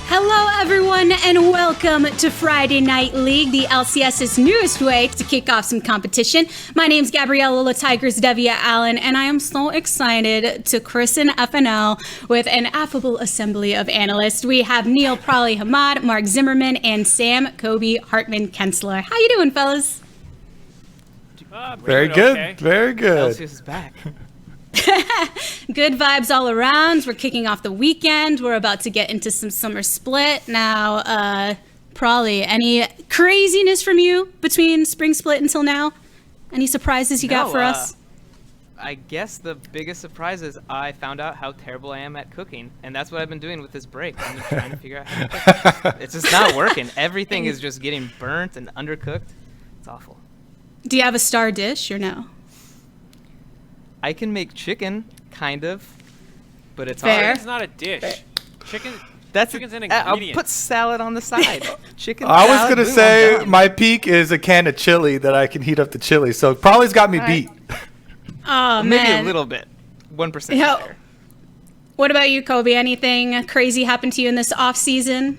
Hello everyone and welcome to Friday Night League, the LCS's newest way to kick off some competition. My name's Gabriella La Tigers Devia Allen and I am so excited to christen FNL with an affable assembly of analysts. We have Neil Prawley Hamad, Mark Zimmerman, and Sam Kobe Hartman Kensler. How you doing, fellas? Very good, okay. very good. LCS is back. Good vibes all around. We're kicking off the weekend. We're about to get into some summer split. Now, Prawley, any craziness from you between spring split until now? Any surprises you got for us? I guess the biggest surprise is I found out how terrible I am at cooking, and that's what I've been doing with this break. I've been trying to figure out how to cook. It's just not working. Everything is just getting burnt and undercooked. It's awful. Do you have a star dish or no? I can make chicken, kind of, but it's Fair. hard. It's not a dish. Chicken's an I'll ingredient. put salad on the side. Chicken. I was salad, gonna boom, say I'm done. my peak is a can of chili that I can heat up the chili. So probably's got me beat. Oh, Maybe man. a little bit. 1% Yeah. better. What about you, Kobe? Anything crazy happened to you in this off season?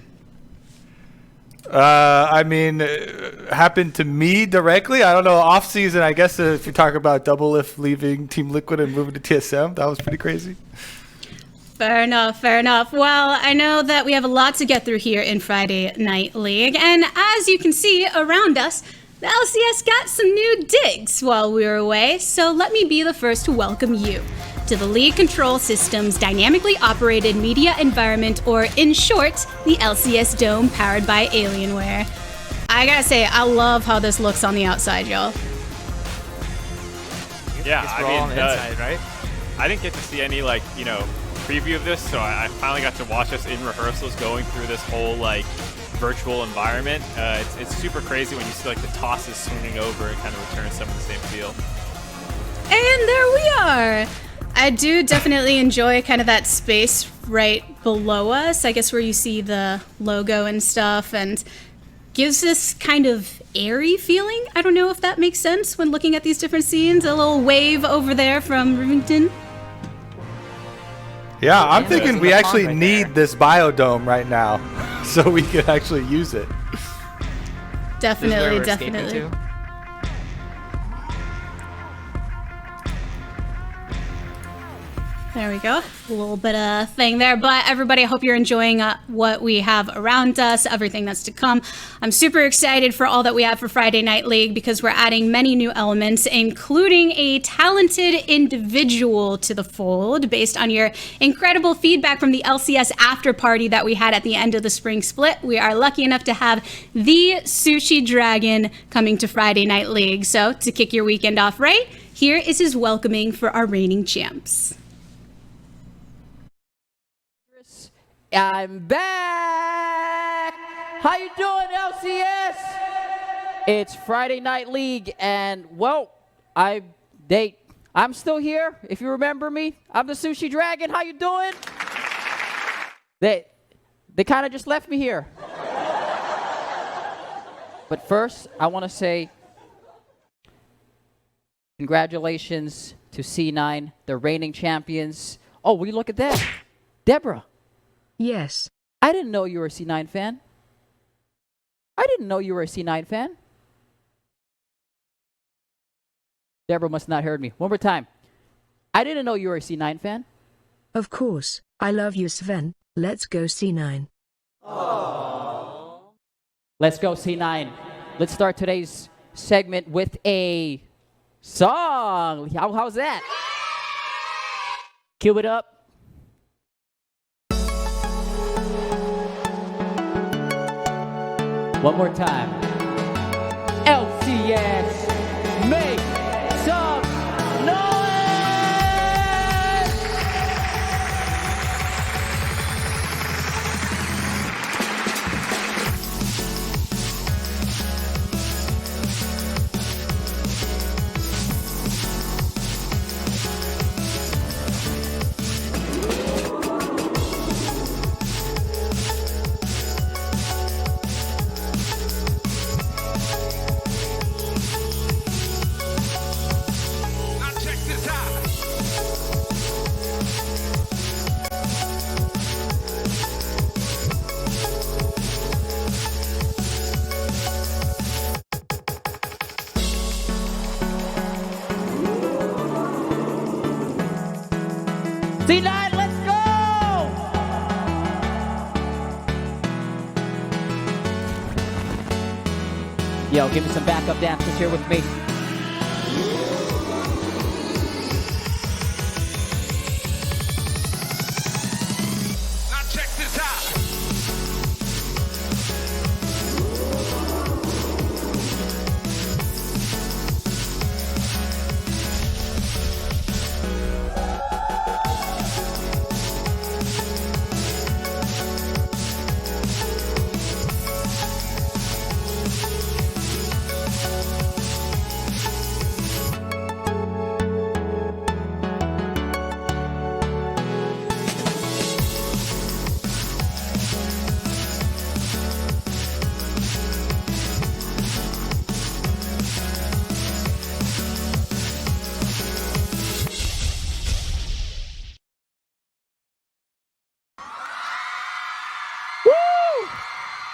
I mean, happened to me directly. I don't know. Off season, I guess if you talk about Double Lift leaving Team Liquid and moving to TSM, that was pretty crazy. Fair enough, fair enough. Well, I know that we have a lot to get through here in Friday Night League, and as you can see around us, the LCS got some new digs while we were away, so let me be the first to welcome you to the League Control System's dynamically operated media environment, or in short, the LCS Dome powered by Alienware. I gotta say, I love how this looks on the outside, y'all. Yeah, Guess we're all on the inside, right? I didn't get to see any preview of this, so I finally got to watch us in rehearsals going through this whole virtual environment. It's super crazy when you see the tosses swinging over and kind of return some of the same feel. And there we are. I do definitely enjoy kind of that space right below us, I guess where you see the logo and stuff, and gives this kind of airy feeling. I don't know if that makes sense when looking at these different scenes. A little wave over there from Rivington. Yeah, I'm Yeah, thinking there's we the actually pond right need there. this biodome right now so we can actually use it. This is where Definitely, we're escaping definitely. to. There we go. A little bit of thing there. But everybody, I hope you're enjoying what we have around us, everything that's to come. I'm super excited for all that we have for Friday Night League because we're adding many new elements, including a talented individual to the fold based on your incredible feedback from the LCS after party that we had at the end of the spring split. We are lucky enough to have the Sushi Dragon coming to Friday Night League. So to kick your weekend off right, here is his welcoming for our reigning champs. I'm back! How you doing, LCS? It's Friday Night League, and well, I'm still here. If you remember me, I'm the Sushi Dragon. How you doing? They kind of just left me here. But first, I want to say congratulations to C9, the reigning champions. Oh, will you look at that? Deborah. Yes. I didn't know you were a C9 fan. I didn't know you were a C9 fan. Deborah must not heard me. One more time. I didn't know you were a C9 fan. Of course. I love you, Sven. Let's go C9. Let's go C9. Let's start today's segment with a song. How's that? Cue it up. One more time. LCS, make some noise! C9, let's go! Yo, give me some backup dancers here with me. Now check this out.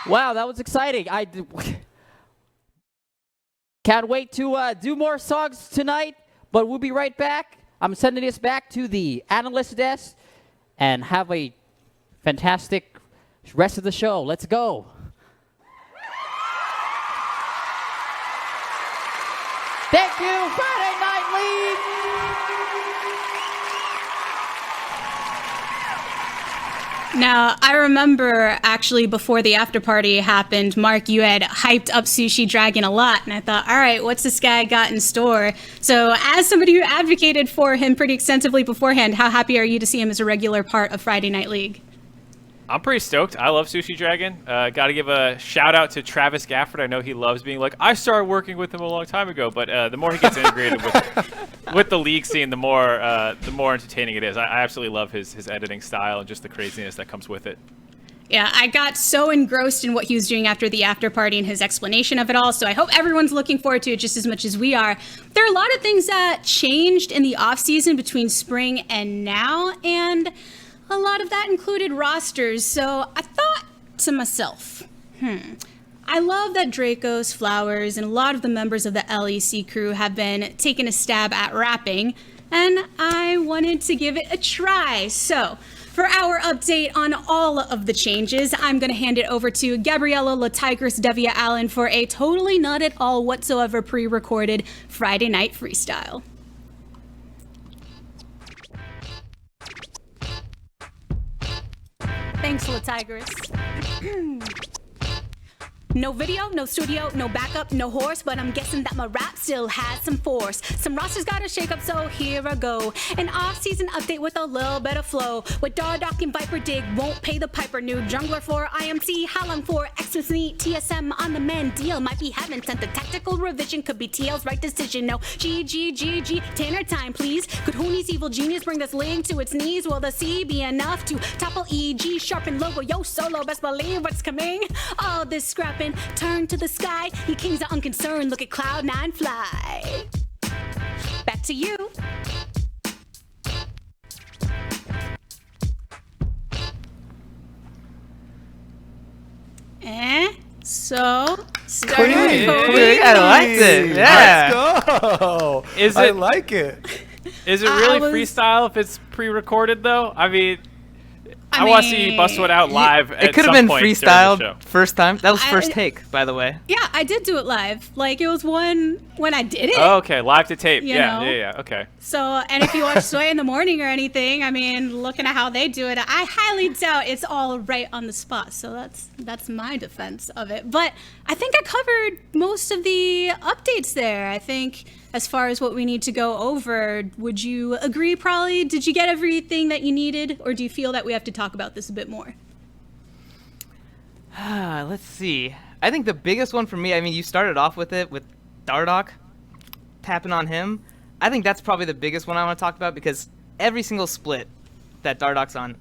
Wow, that was exciting. Can't wait to do more songs tonight, but we'll be right back. I'm sending this back to the analyst desk and have a fantastic rest of the show. Let's go. Thank you, Friday Night League. Now, I remember actually before the after party happened, Mark, you had hyped up Sushi Dragon a lot, and I thought, all right, what's this guy got in store? So as somebody who advocated for him pretty extensively beforehand, how happy are you to see him as a regular part of Friday Night League? I'm pretty stoked. I love Sushi Dragon. Got to give a shout out to Travis Gafford. I know he loves being like, I started working with him a long time ago, but the more he gets integrated with the league scene, the more entertaining it is. I absolutely love his editing style and just the craziness that comes with it. Yeah, I got so engrossed in what he was doing after the after party and his explanation of it all, so I hope everyone's looking forward to it just as much as we are. There are a lot of things that changed in the off-season between spring and now, and a lot of that included rosters, so I thought to myself, I love that Dracos, Flowers, and a lot of the members of the LEC crew have been taking a stab at rapping, and I wanted to give it a try. So, for our update on all of the changes, I'm going to hand it over to Gabriella La Tigress Devia Allen for a totally not at all whatsoever pre-recorded Friday Night Freestyle. Thanks, La Tigress. No video, no studio, no backup, no horse, but I'm guessing that my rap still has some force. Some rosters gotta shake up, so here I go. An off-season update with a little bit of flow. With Dardock and Viper Dig, won't pay the piper. New jungler for IMC, how long for Xmas TSM on the mend. Deal might be heaven sent. The tactical revision could be TL's right decision. No, GG, Tanner time, please. Could Hooney's evil genius bring this league to its knees? Will the C be enough to topple EG, sharpen logo? Yo, solo, best believe what's coming. All this scrapping. Turn to the sky, you kings are unconcerned. Look at Cloud9 fly. Back to you. So, starting with Cody. I liked it. Yeah. Let's go. I like it. Is it really freestyle if it's pre-recorded though? I mean, I want to see you bust one out live. It could have been freestyle first time. That was first take, by the way. Yeah, I did do it live. Like, it was one when I did it. Oh, okay, live to tape. You Yeah, know? yeah, okay. So, and if you watch Sway in the Morning or anything, I mean, looking at how they do it, I highly doubt it's all right on the spot. So that's my defense of it. But I think I covered most of the updates there. I think as far as what we need to go over, would you agree probably? Did you get everything that you needed, or do you feel that we have to talk about this a bit more? Let's see. I think the biggest one for me, I mean, you started off with it with Dardock, tapping on him. I think that's probably the biggest one I want to talk about, because every single split that Dardock's on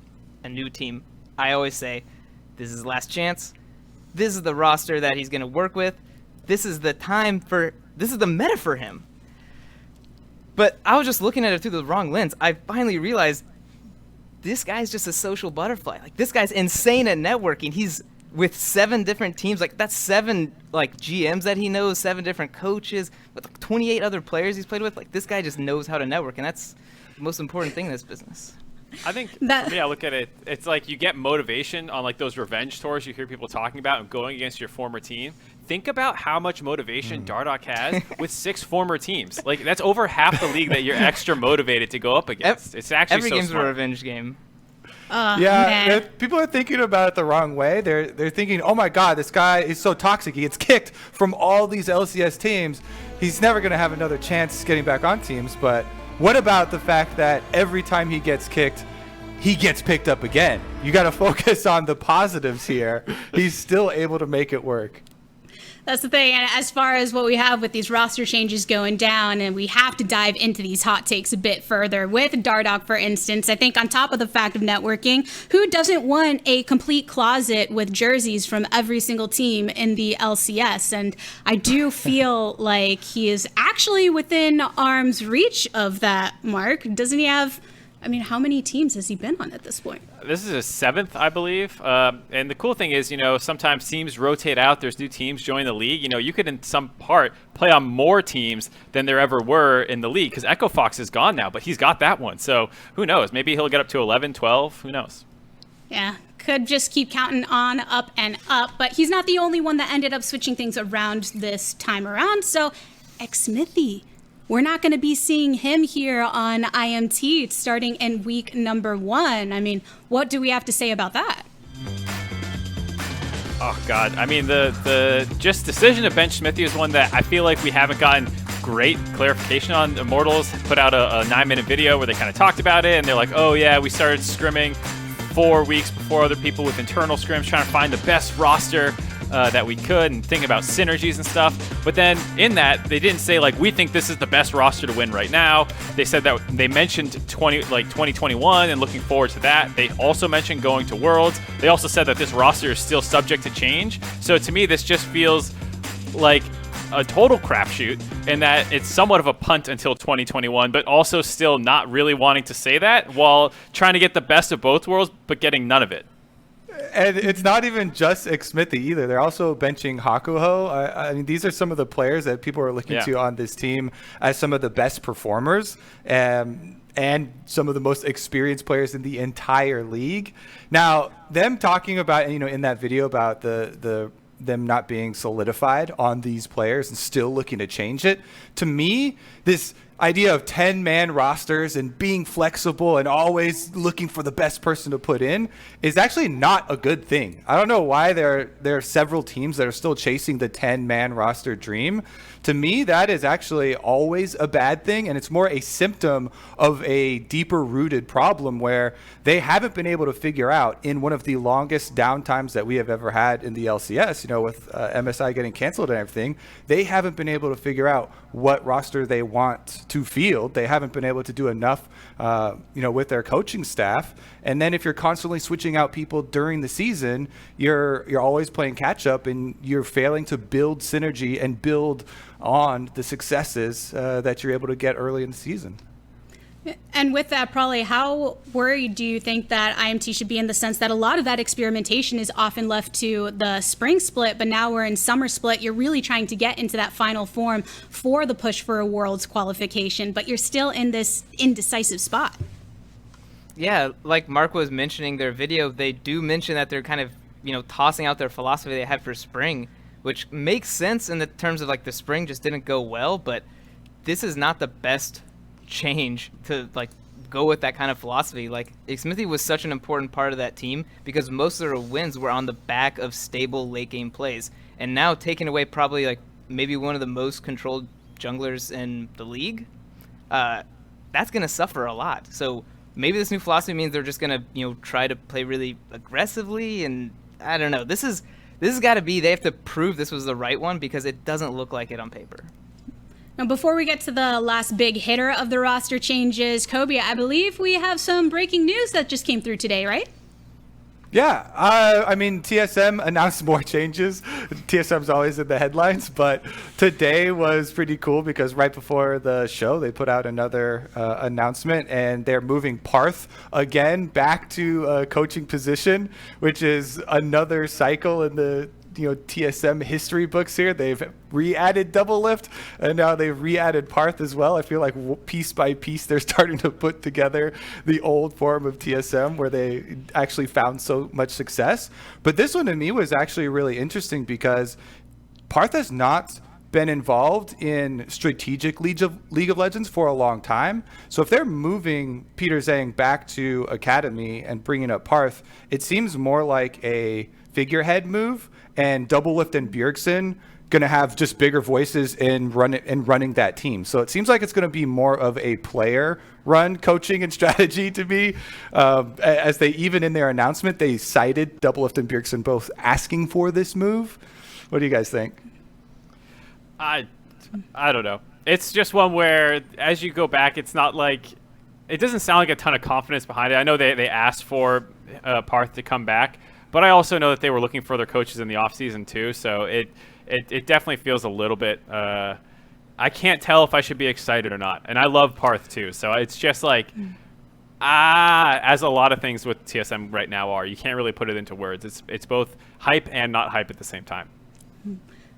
a new team, I always say, this is his last chance. This is the roster that he's going to work with. This is the meta for him. But I was just looking at it through the wrong lens. I finally realized this guy's just a social butterfly. Like, this guy's insane at networking. He's with 7 different teams. Like, that's 7 like GMs that he knows, 7 different coaches, with like 28 other players he's played with. Like, this guy just knows how to network, and that's the most important thing in this business. I think That- for me, I look at it, it's like you get motivation on like those revenge tours you hear people talking about and going against your former team. Think about how much motivation Dardoch has with 6 former teams. Like that's over half the league that you're extra motivated to go up against. It's actually Every so game's smart. a revenge game. Yeah, people are thinking about it the wrong way. They're thinking, oh my God, this guy is so toxic. He gets kicked from all these LCS teams. He's never going to have another chance getting back on teams. But what about the fact that every time he gets kicked, he gets picked up again? You got to focus on the positives here. He's still able to make it work. That's the thing. And as far as what we have with these roster changes going down, and we have to dive into these hot takes a bit further. With Dardoch, for instance, I think on top of the fact of networking, who doesn't want a complete closet with jerseys from every single team in the LCS? And I do feel like he is actually within arm's reach of that mark. Doesn't he have... I mean, how many teams has he been on at this point? This is his 7th, I believe. And the cool thing is, sometimes teams rotate out. There's new teams join the league. You could, in some part, play on more teams than there ever were in the league because Echo Fox is gone now, but he's got that one. So who knows? Maybe he'll get up to 11, 12. Who knows? Yeah, could just keep counting on up and up. But he's not the only one that ended up switching things around this time around. So, Xmithy. We're not going to be seeing him here on IMT starting in week number 1. I mean, what do we have to say about that? Oh, God. I mean, the just decision to bench Smithy is one that I feel like we haven't gotten great clarification on. Immortals put out a 9-minute video where they kind of talked about it, and they're like, oh, yeah, we started scrimming 4 weeks before other people with internal scrims, trying to find the best roster that we could and think about synergies and stuff. But then in that, they didn't say, like, we think this is the best roster to win right now. They said that they mentioned 2021 and looking forward to that. They also mentioned going to Worlds. They also said that this roster is still subject to change. So to me, this just feels like a total crapshoot in that it's somewhat of a punt until 2021, but also still not really wanting to say that while trying to get the best of both worlds, but getting none of it. And it's not even just Xmithy either. They're also benching Hakuho. I mean, these are some of the players that people are looking to on this team as some of the best performers and some of the most experienced players in the entire league. Now, them talking about, in that video about them not being solidified on these players and still looking to change it, to me, this idea of 10-man rosters and being flexible and always looking for the best person to put in is actually not a good thing. I don't know why there are several teams that are still chasing the 10-man roster dream. To me, that is actually always a bad thing, and it's more a symptom of a deeper-rooted problem where they haven't been able to figure out in one of the longest downtimes that we have ever had in the LCS, with MSI getting canceled and everything, they haven't been able to figure out what roster they want to field. They haven't been able to do enough, with their coaching staff. And then if you're constantly switching out people during the season, you're always playing catch up and you're failing to build synergy and build on the successes that you're able to get early in the season. And with that, probably how worried do you think that IMT should be in the sense that a lot of that experimentation is often left to the spring split, but now we're in summer split. You're really trying to get into that final form for the push for a Worlds qualification, but you're still in this indecisive spot. Yeah, like Mark was mentioning their video, they do mention that they're kind of, tossing out their philosophy they had for spring, which makes sense in the terms of like the spring just didn't go well, but this is not the best change to like go with that kind of philosophy. Like Xmithy was such an important part of that team because most of their wins were on the back of stable late game plays, and now taking away probably like maybe one of the most controlled junglers in the league, that's gonna suffer a lot. So maybe this new philosophy means they're just gonna try to play really aggressively, and I don't know. This has got to be, they have to prove this was the right one because it doesn't look like it on paper. Now, before we get to the last big hitter of the roster changes, Kobe, I believe we have some breaking news that just came through today, right? Yeah, I mean, TSM announced more changes. TSM's always in the headlines, but today was pretty cool because right before the show, they put out another announcement, and they're moving Parth again back to a coaching position, which is another cycle in the TSM history books here. They've re-added Double Lift, and now they've re-added Parth as well. I feel like piece by piece they're starting to put together the old form of TSM where they actually found so much success. But this one to me was actually really interesting because Parth has not been involved in strategic League of Legends for a long time. So if they're moving Peter Zhang back to Academy and bringing up Parth, it seems more like a figurehead move, and Double Lift and Bjergsen going to have just bigger voices in running that team. So it seems like it's going to be more of a player run coaching and strategy to me. As they, even in their announcement, they cited Double Lift and Bjergsen both asking for this move. What do you guys think? I don't know. It's just one where, as you go back, it's not like, it doesn't sound like a ton of confidence behind it. I know they asked for Parth to come back, but I also know that they were looking for their coaches in the offseason too. So it definitely feels a little bit, I can't tell if I should be excited or not. And I love Parth too. So it's just like, as a lot of things with TSM right now are, you can't really put it into words. It's both hype and not hype at the same time.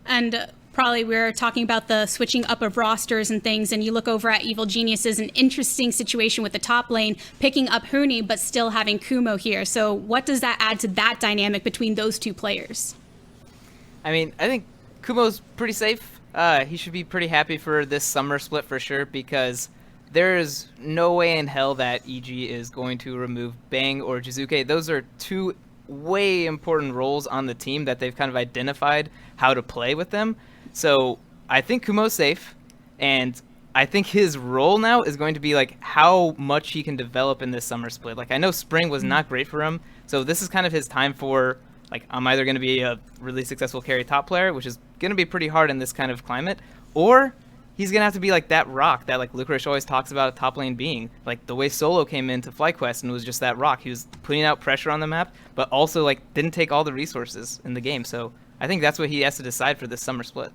And probably we're talking about the switching up of rosters and things, and you look over at Evil Geniuses, an interesting situation with the top lane picking up Huni but still having Kumo here. So what does that add to that dynamic between those two players? I mean, I think Kumo's pretty safe. He should be pretty happy for this summer split for sure, because there's no way in hell that EG is going to remove Bang or Jiizuke. Those are two way important roles on the team that they've kind of identified how to play with them. So I think Kumo's safe, and I think his role now is going to be like how much he can develop in this summer split. Like, I know spring was not great for him, so this is kind of his time for, like, I'm either going to be a really successful carry top player, which is going to be pretty hard in this kind of climate, or he's going to have to be like that rock that like Licorice always talks about a top lane being. Like the way Solo came into FlyQuest and was just that rock. He was putting out pressure on the map, but also like didn't take all the resources in the game. So I think that's what he has to decide for this summer split.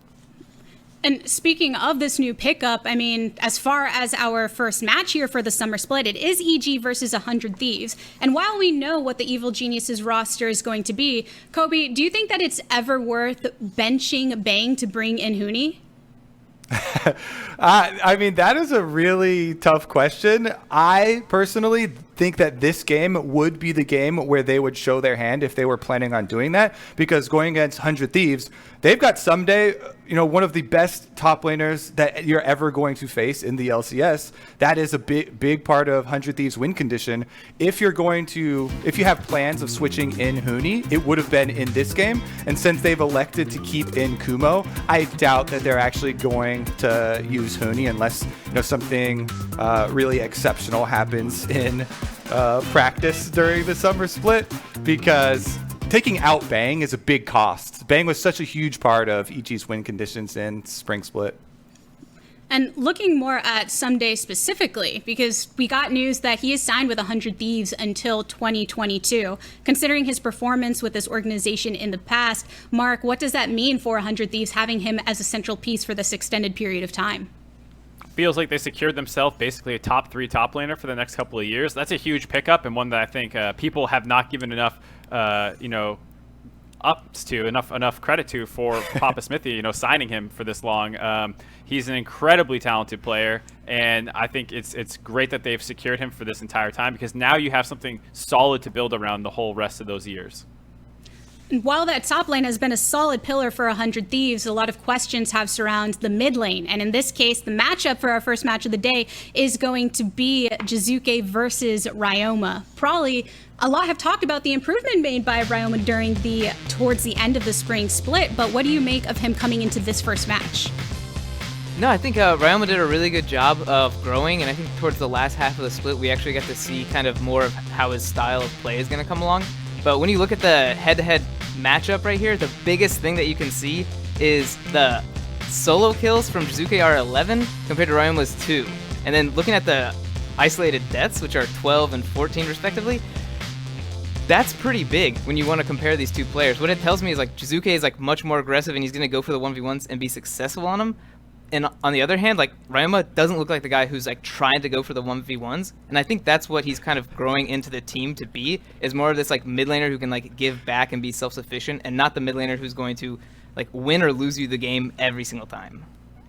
And speaking of this new pickup, I mean, as far as our first match here for the summer split, it is EG versus 100 Thieves. And while we know what the Evil Geniuses roster is going to be, Kobe, do you think that it's ever worth benching Bang to bring in Huni? I mean, that is a really tough question. I personally think that this game would be the game where they would show their hand if they were planning on doing that, because going against 100 Thieves, they've got Ssumday, one of the best top laners that you're ever going to face in the LCS. That is a big part of 100 Thieves win condition. If you have plans of switching in Huni, it would have been in this game. And since they've elected to keep in Kumo, I doubt that they're actually going to use Huni unless something really exceptional happens in practice during the summer split, because taking out Bang is a big cost. Bang was such a huge part of EG's win conditions in spring split. And looking more at Ssumday specifically, because we got news that he is signed with 100 Thieves until 2022. Considering his performance with this organization in the past, Mark, what does that mean for 100 Thieves having him as a central piece for this extended period of time? Feels like they secured themselves basically a top 3 top laner for the next couple of years. That's a huge pickup, and one that I think people have not given enough ups to, enough credit to for Papa Smithy, signing him for this long. He's an incredibly talented player, and I think it's great that they've secured him for this entire time, because now you have something solid to build around the whole rest of those years. While that top lane has been a solid pillar for 100 Thieves, a lot of questions have surrounded the mid lane. And in this case, the matchup for our first match of the day is going to be Jiizuke versus Ryoma. Probably a lot have talked about the improvement made by Ryoma towards the end of the spring split, but what do you make of him coming into this first match? No, I think Ryoma did a really good job of growing, and I think towards the last half of the split, we actually got to see kind of more of how his style of play is going to come along. But when you look at the head-to-head matchup right here, the biggest thing that you can see is the solo kills from Jiizuke are 11 compared to Ryoma's 2. And then looking at the isolated deaths, which are 12 and 14 respectively, that's pretty big when you want to compare these two players. What it tells me is like Jiizuke is like much more aggressive, and he's going to go for the 1v1s and be successful on them. And on the other hand, like, Ryoma doesn't look like the guy who's like trying to go for the 1v1s, and I think that's what he's kind of growing into the team to be, is more of this like mid laner who can like give back and be self-sufficient, and not the mid laner who's going to like win or lose you the game every single time.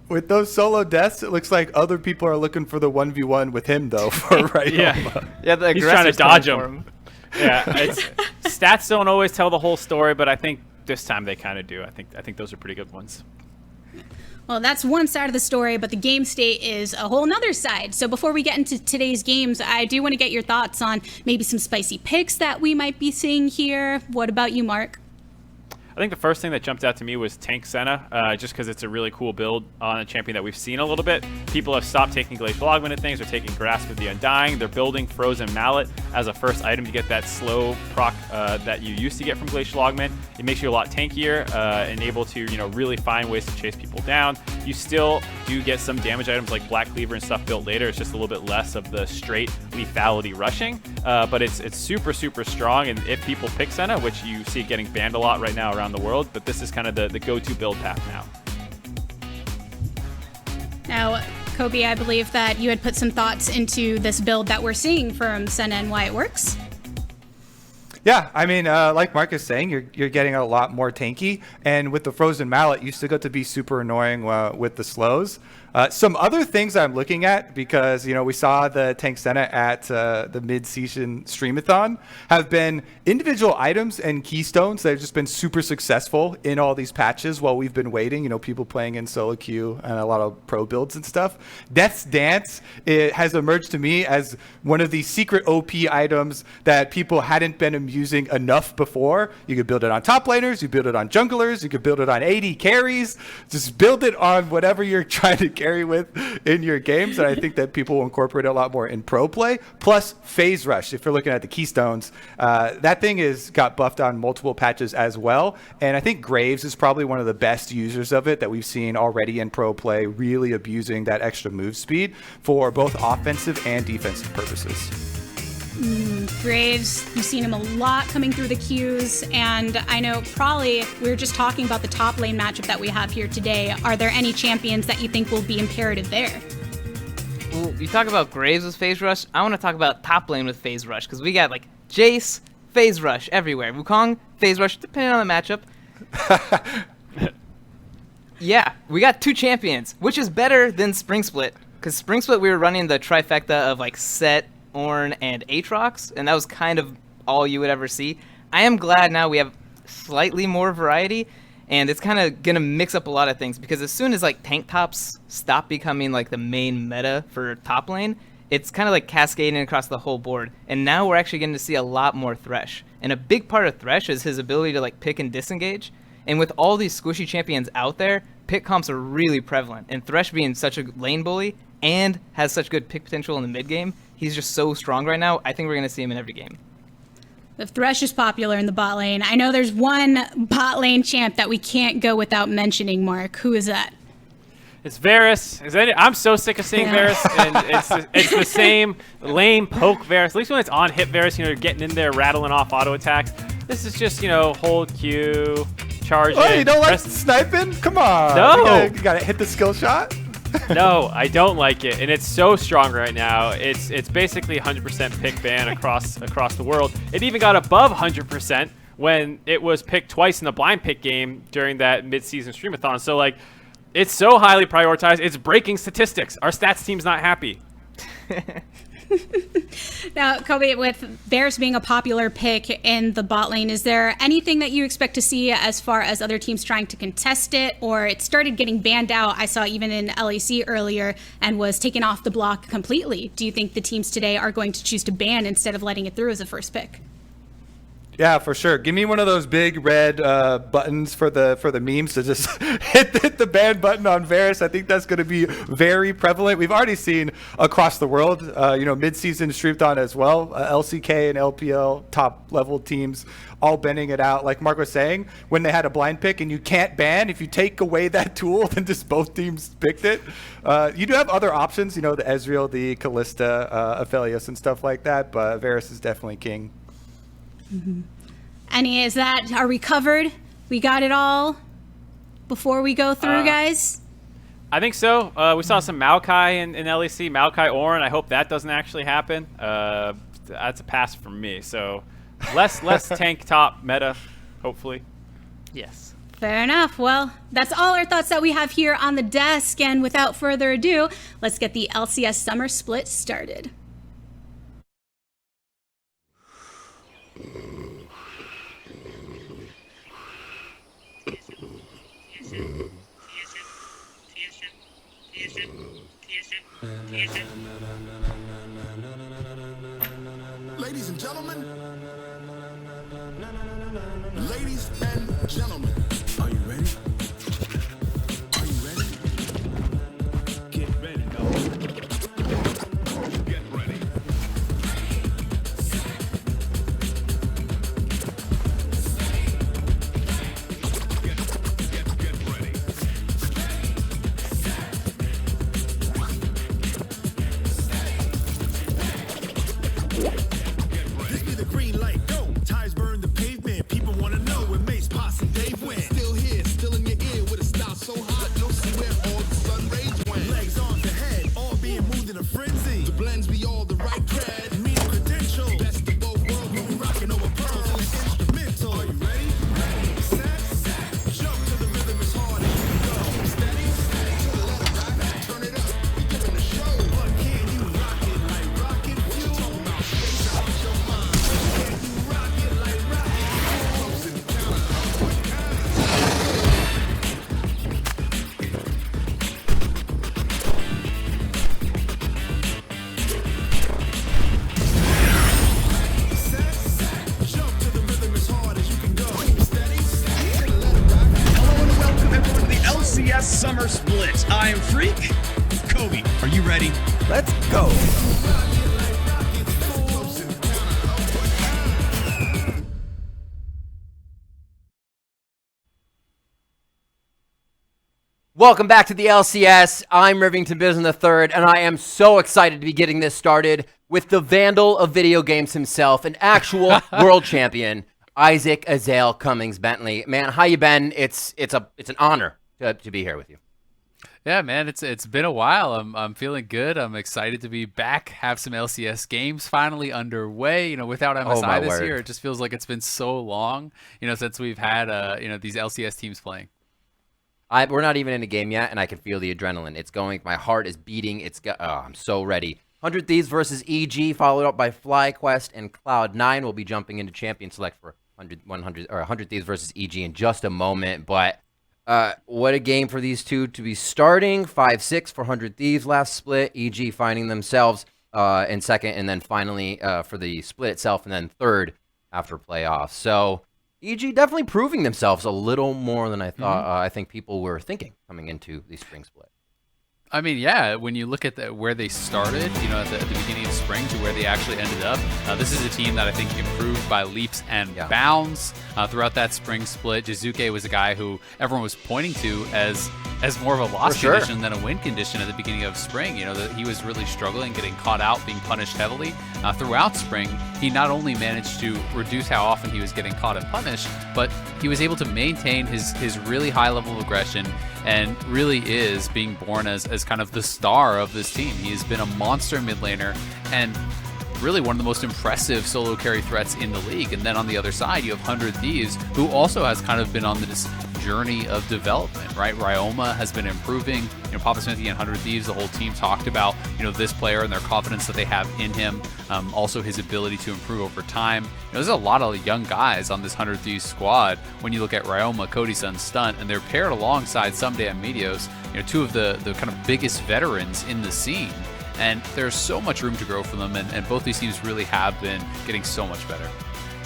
With those solo deaths, it looks like other people are looking for the 1v1 with him, though, for Ryoma. Yeah, he's trying to dodge him. him. Yeah, stats don't always tell the whole story, but I think this time they kind of do. I think those are pretty good ones. Well, that's one side of the story, but the game state is a whole nother side. So before we get into today's games, I do want to get your thoughts on maybe some spicy picks that we might be seeing here. What about you, Mark? I think the first thing that jumped out to me was Tank Senna, just because it's a really cool build on a champion that we've seen a little bit. People have stopped taking Glacial Augmented things. They're taking Grasp of the Undying. They're building Frozen Mallet as a first item to get that slow proc that you used to get from Glacial Augment. It makes you a lot tankier and able to, really find ways to chase people down. You still do get some damage items like Black Cleaver and stuff built later. It's just a little bit less of the straight lethality rushing, but it's super, super strong. And if people pick Senna, which you see getting banned a lot right now around the world, but this is kind of the go-to build path now. Now, Kobe, I believe that you had put some thoughts into this build that we're seeing from Senna and why it works. Yeah, I mean, like Mark is saying, you're getting a lot more tanky, and with the Frozen Mallet, you still get to be super annoying with the slows. Some other things I'm looking at, because we saw the Tank Senna at the mid-season streamathon, have been individual items and keystones that have just been super successful in all these patches while we've been waiting. People playing in solo queue and a lot of pro builds and stuff. Death's Dance, it has emerged to me as one of these secret OP items that people hadn't been using enough before. You could build it on top laners, you build it on junglers, you could build it on AD carries. Just build it on whatever you're trying to carry with in your games, and I think that people will incorporate a lot more in pro play. Plus Phase Rush, if you're looking at the keystones, that thing got buffed on multiple patches as well, and I think Graves is probably one of the best users of it that we've seen already in pro play, really abusing that extra move speed for both offensive and defensive purposes. Graves, you've seen him a lot coming through the queues, and I know probably we were just talking about the top lane matchup that we have here today. Are there any champions that you think will be imperative there? Well, you talk about Graves with Phase Rush. I want to talk about top lane with Phase Rush, because we got like Jace, Phase Rush everywhere. Wukong, Phase Rush, depending on the matchup. Yeah, we got two champions, which is better than Spring Split, because Spring Split we were running the trifecta of like Set, Ornn, and Aatrox, and that was kind of all you would ever see. I am glad now we have slightly more variety, and it's kind of going to mix up a lot of things, because as soon as like tank tops stop becoming like the main meta for top lane, it's kind of like cascading across the whole board, and now we're actually getting to see a lot more Thresh. And a big part of Thresh is his ability to like pick and disengage, and with all these squishy champions out there, pick comps are really prevalent, and Thresh being such a lane bully and has such good pick potential in the mid game, he's just so strong right now. I think we're going to see him in every game. If Thresh is popular in the bot lane, I know there's one bot lane champ that we can't go without mentioning, Mark. Who is that? It's Varus. I'm so sick of seeing Varus, and it's the same lame poke Varus. At least when it's on hit Varus, you're getting in there, rattling off auto attacks. This is just, hold Q, charge Oh, in, you don't like sniping? Come on. No. You gotta hit the skill shot. No, I don't like it, and it's so strong right now. It's basically 100% pick ban across the world. It even got above 100% when it was picked twice in the blind pick game during that mid-season streamathon. So like, it's so highly prioritized. It's breaking statistics. Our stats team's not happy. Now, Kobe, with Varus being a popular pick in the bot lane, is there anything that you expect to see as far as other teams trying to contest it, or it started getting banned out? I saw even in LEC earlier and was taken off the block completely. Do you think the teams today are going to choose to ban instead of letting it through as a first pick? Yeah, for sure. Give me one of those big red buttons for the memes to just hit the ban button on Varus. I think that's going to be very prevalent. We've already seen across the world, mid-season streamathon as well, LCK and LPL top level teams all banning it out. Like Mark was saying, when they had a blind pick and you can't ban, if you take away that tool, then just both teams picked it. You do have other options, the Ezreal, the Kalista, Aphelios and stuff like that, but Varus is definitely king. Mm-hmm. Are we covered? We got it all before we go through, guys? I think so. We saw some Maokai in LEC, Maokai Ornn. I hope that doesn't actually happen. That's a pass from me. So less tank top meta, hopefully. Yes. Fair enough. Well, that's all our thoughts that we have here on the desk. And without further ado, let's get the LCS Summer Split started. Ladies and gentlemen, ladies and gentlemen, are you ready? Are you ready? Get ready, go. Get ready. Get ready. This be the green light, go. Tires burn the pavement. People wanna know where Mace, Posse, Dave went. Still here, still in your ear with a style so hot. You'll see where all the sun rays went. Legs on the head, all being moved in a frenzy. The blends be all the right cred. Me credential. Best of both worlds, we'll be rocking over pearls and the instrumental. Are you ready? Set. Jump to the rhythm as hard as you can go. Steady, to the letter rock. Turn it up, we giving a show. But can you rock it like rocket fuel? Talking about space out your mind. Can you rock it like rocket fuel? Close encounter of one kind. Jump to the rhythm as hard as you can go. Steady, to the letter rock. Hello and welcome everyone to the LCS Summer Split. I am Freak. Cody, are you ready? Let's go. Welcome back to the LCS. I'm Rivington Bism III, and I am so excited to be getting this started with the Vandal of video games himself, an actual world champion, Isaac Ezreal Cummings Bentley. Man, how you been? It's an honor to be here with you. Yeah, man, it's been a while. I'm feeling good. I'm excited to be back. Have some LCS games finally underway. Without MSI this year, it just feels like it's been so long. Since we've had these LCS teams playing. We're not even in a game yet, and I can feel the adrenaline. It's going. My heart is beating. I'm so ready. 100 Thieves versus EG, followed up by FlyQuest and Cloud9. We'll be jumping into Champion Select for 100 Thieves versus EG in just a moment. But what a game for these two to be starting. 5-6 for 100 Thieves last split. EG finding themselves in second, and then finally for the split itself, and then third after playoffs. So EG definitely proving themselves a little more than I thought. I think people were thinking coming into the spring split. I mean, yeah, when you look at where they started, at the beginning of spring to where they actually ended up, this is a team that I think improved by leaps and bounds throughout that spring split. Jiizuke was a guy who everyone was pointing to as more of a loss condition than a win condition at the beginning of spring. That he was really struggling, getting caught out, being punished heavily throughout spring. He not only managed to reduce how often he was getting caught and punished, but he was able to maintain his really high level of aggression, and really is being born as kind of the star of this team. He has been a monster mid laner and really one of the most impressive solo carry threats in the league. And then on the other side, you have 100 Thieves, who also has kind of been on this journey of development, right? Ryoma has been improving. Papa Smithy and 100 Thieves, the whole team talked about, this player and their confidence that they have in him. Also his ability to improve over time. There's a lot of young guys on this 100 Thieves squad. When you look at Ryoma, Cody Sun, Stunt, and they're paired alongside Ssumday and Meteos, two of the kind of biggest veterans in the scene. And there's so much room to grow for them, and both these teams really have been getting so much better.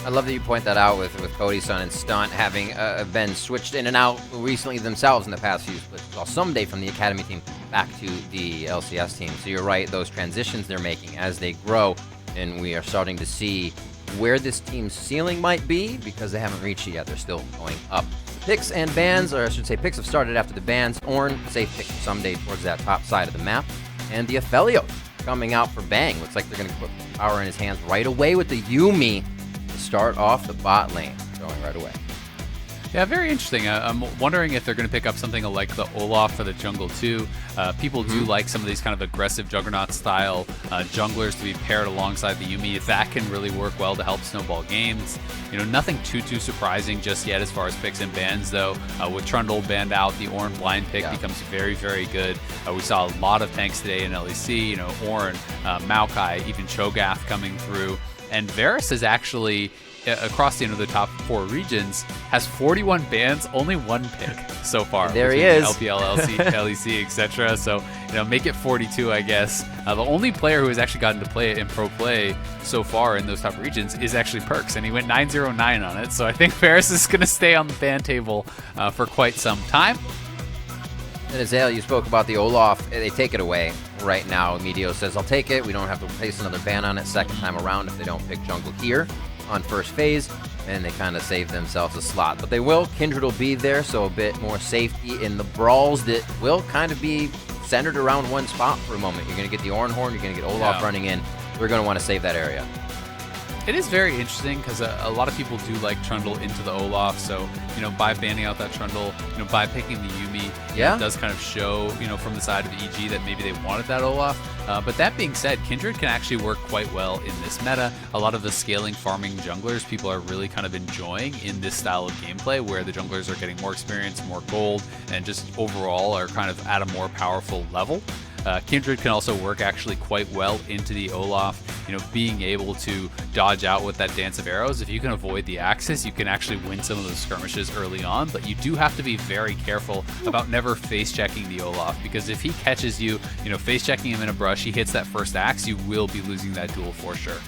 I love that you point that out with Cody Sun and Stunt having been switched in and out recently themselves in the past few splits. Well, Ssumday from the Academy team back to the LCS team. So you're right, those transitions they're making as they grow, and we are starting to see where this team's ceiling might be because they haven't reached it yet. They're still going up. Picks and bans, or I should say picks have started after the bans. Ornn, safe pick Ssumday towards that top side of the map. And the Aphelios coming out for Bang. Looks like they're going to put power in his hands right away with the Yuumi to start off the bot lane. Going right away. Yeah, very interesting. I'm wondering if they're going to pick up something like the Olaf for the jungle too. People do like some of these kind of aggressive Juggernaut style junglers to be paired alongside the Yuumi. If that can really work well to help snowball games. Nothing too surprising just yet as far as picks and bans though. With Trundle banned out, the Ornn blind pick becomes very, very good. We saw a lot of tanks today in LEC. Ornn, Maokai, even Cho'Gath coming through. And Varus is actually, across the top 4 regions, has 41 bans, only 1 pick so far. There he is. LPL, LEC, etc. So, make it 42, I guess. The only player who has actually gotten to play it in pro play so far in those top regions is actually Perks, and he went 9-0-9 on it. So I think Varus is going to stay on the ban table for quite some time. And Ezreal, you spoke about the Olaf. They take it away right now. Meteos says, I'll take it. We don't have to place another ban on it second time around if they don't pick jungle here on first phase. And they kind of save themselves a slot. But they will. Kindred will be there, so a bit more safety in the brawls that will kind of be centered around one spot for a moment. You're going to get the Ornn Horn. You're going to get Olaf running in. We're going to want to save that area. It is very interesting because a lot of people do like Trundle into the Olaf. So, by banning out that Trundle, by picking the Yuumi, it does kind of show, from the side of EG that maybe they wanted that Olaf. But that being said, Kindred can actually work quite well in this meta. A lot of the scaling farming junglers people are really kind of enjoying in this style of gameplay where the junglers are getting more experience, more gold, and just overall are kind of at a more powerful level. Kindred can also work actually quite well into the Olaf, being able to dodge out with that dance of arrows. If you can avoid the axis, you can actually win some of those skirmishes early on, but you do have to be very careful about never face checking the Olaf, because if he catches you, face checking him in a brush, he hits that first axe, you will be losing that duel for sure.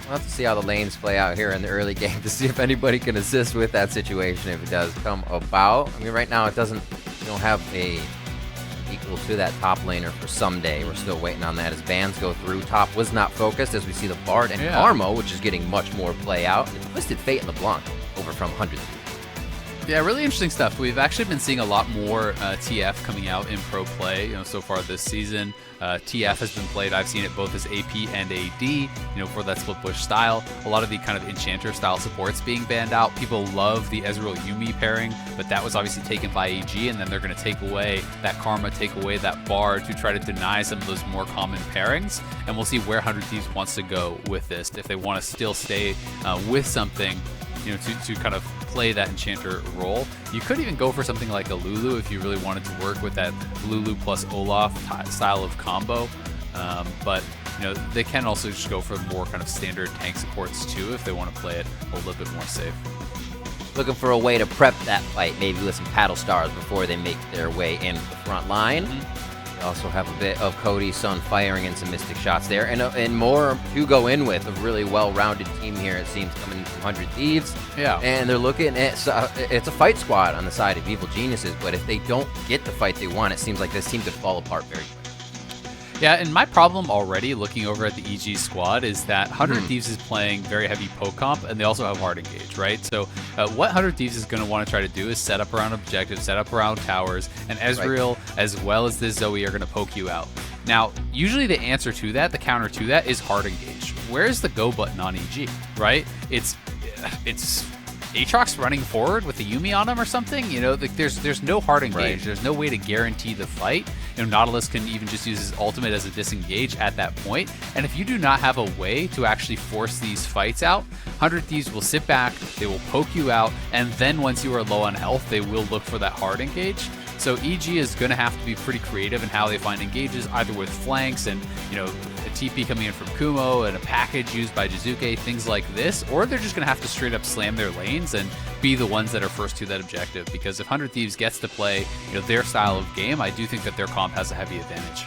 We'll have to see how the lanes play out here in the early game to see if anybody can assist with that situation if it does come about. I mean, right now we don't have a equal to that top laner for Ssumday. We're still waiting on that as bans go through. Top was not focused as we see the Bard and Karma, which is getting much more play out. And Twisted Fate and LeBlanc over from 100. Yeah, really interesting stuff. We've actually been seeing a lot more TF coming out in pro play, so far this season. TF has been played. I've seen it both as AP and AD, for that split push style. A lot of the kind of Enchanter style supports being banned out. People love the Ezreal Yuumi pairing, but that was obviously taken by AG, and then they're going to take away that Karma, take away that Bard to try to deny some of those more common pairings. And we'll see where 100 Thieves wants to go with this. If they want to still stay with something, to kind of play that Enchanter role. You could even go for something like a Lulu if you really wanted to work with that Lulu plus Olaf style of combo. But they can also just go for more kind of standard tank supports too if they want to play it a little bit more safe. Looking for a way to prep that fight, maybe with some paddle stars before they make their way into the front line. We also have a bit of Cody Sun firing in some Mystic shots there, and more to go in with. A really well-rounded team here, it seems, coming in from 100 Thieves. Yeah. And they're looking at, it's a fight squad on the side of Evil Geniuses, but if they don't get the fight they want, it seems like this team could fall apart very quickly. Yeah, and my problem already looking over at the EG squad is that 100 Thieves is playing very heavy poke comp, and they also have hard engage, right? So what 100 Thieves is going to want to try to do is set up around objectives, set up around towers, and Ezreal as well as this Zoe are going to poke you out. Now, usually the answer to that, the counter to that, is hard engage. Where's the go button on EG, right? It's Aatrox running forward with the Yuumi on him or something, there's no hard engage. There's no way to guarantee the fight. Nautilus can even just use his ultimate as a disengage at that point. And if you do not have a way to actually force these fights out, 100 Thieves will sit back, they will poke you out, and then once you are low on health, they will look for that hard engage. So EG is going to have to be pretty creative in how they find engages, either with flanks and, a TP coming in from Kumo and a package used by Jiizuke, things like this, or they're just going to have to straight up slam their lanes and be the ones that are first to that objective. Because if 100 Thieves gets to play, their style of game, I do think that their comp has a heavy advantage.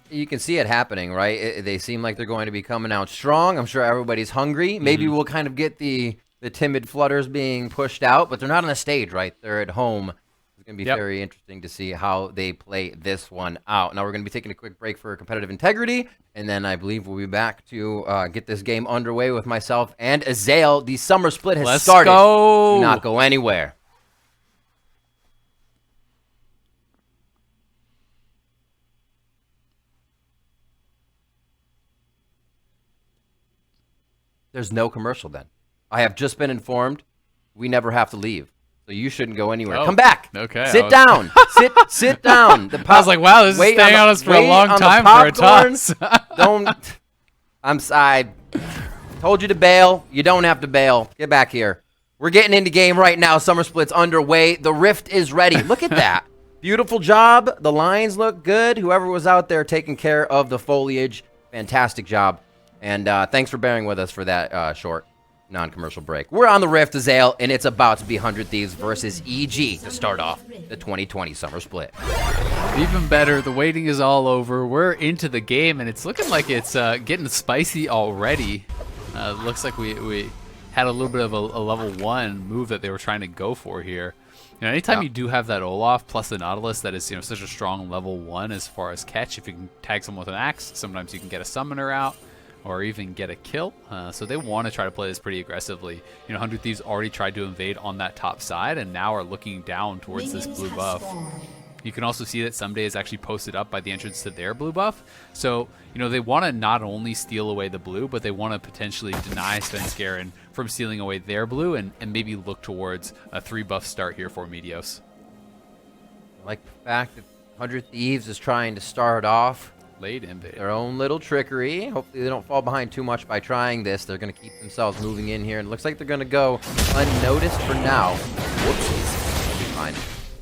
You can see it happening, right? They seem like they're going to be coming out strong. I'm sure everybody's hungry. Maybe we'll kind of get the timid flutters being pushed out, but they're not on the stage, right? They're at home. It's going to be very interesting to see how they play this one out. Now we're going to be taking a quick break for competitive integrity, and then I believe we'll be back to get this game underway with myself and Ezreal. The summer split has started. Go. Do not go anywhere. There's no commercial then. I have just been informed we never have to leave. So you shouldn't go anywhere. Oh, Come back. okay. Sit down. sit down. I was like, wow, this is staying on us for a long time for a toss. I told you to bail. You don't have to bail. Get back here. We're getting into game right now. Summer Split's underway. The Rift is ready. Look at that. Beautiful job. The lines look good. Whoever was out there taking care of the foliage, fantastic job. And thanks for bearing with us for that short non-commercial break. We're on the Rift, Zeyzal, and it's about to be 100 Thieves versus EG to start off the 2020 Summer Split. Even better, the waiting is all over. We're into the game, and it's looking like it's getting spicy already. Looks like we had a little bit of a level 1 move that they were trying to go for here. You know, anytime you do have that Olaf plus the Nautilus that is, such a strong level 1 as far as catch, if you can tag someone with an axe, sometimes you can get a summoner out or even get a kill. So they want to try to play this pretty aggressively. 100 Thieves already tried to invade on that top side and now are looking down towards this blue buff. You can also see that Ssumday is actually posted up by the entrance to their blue buff. So, they want to not only steal away the blue, but they want to potentially deny Svenskeren from stealing away their blue and maybe look towards a 3-buff start here for Meteos. I like the fact that 100 Thieves is trying to start off late invade. Their own little trickery. Hopefully they don't fall behind too much by trying this. They're going to keep themselves moving in here. And it looks like they're going to go unnoticed for now. Whoopsies. They'll be fine.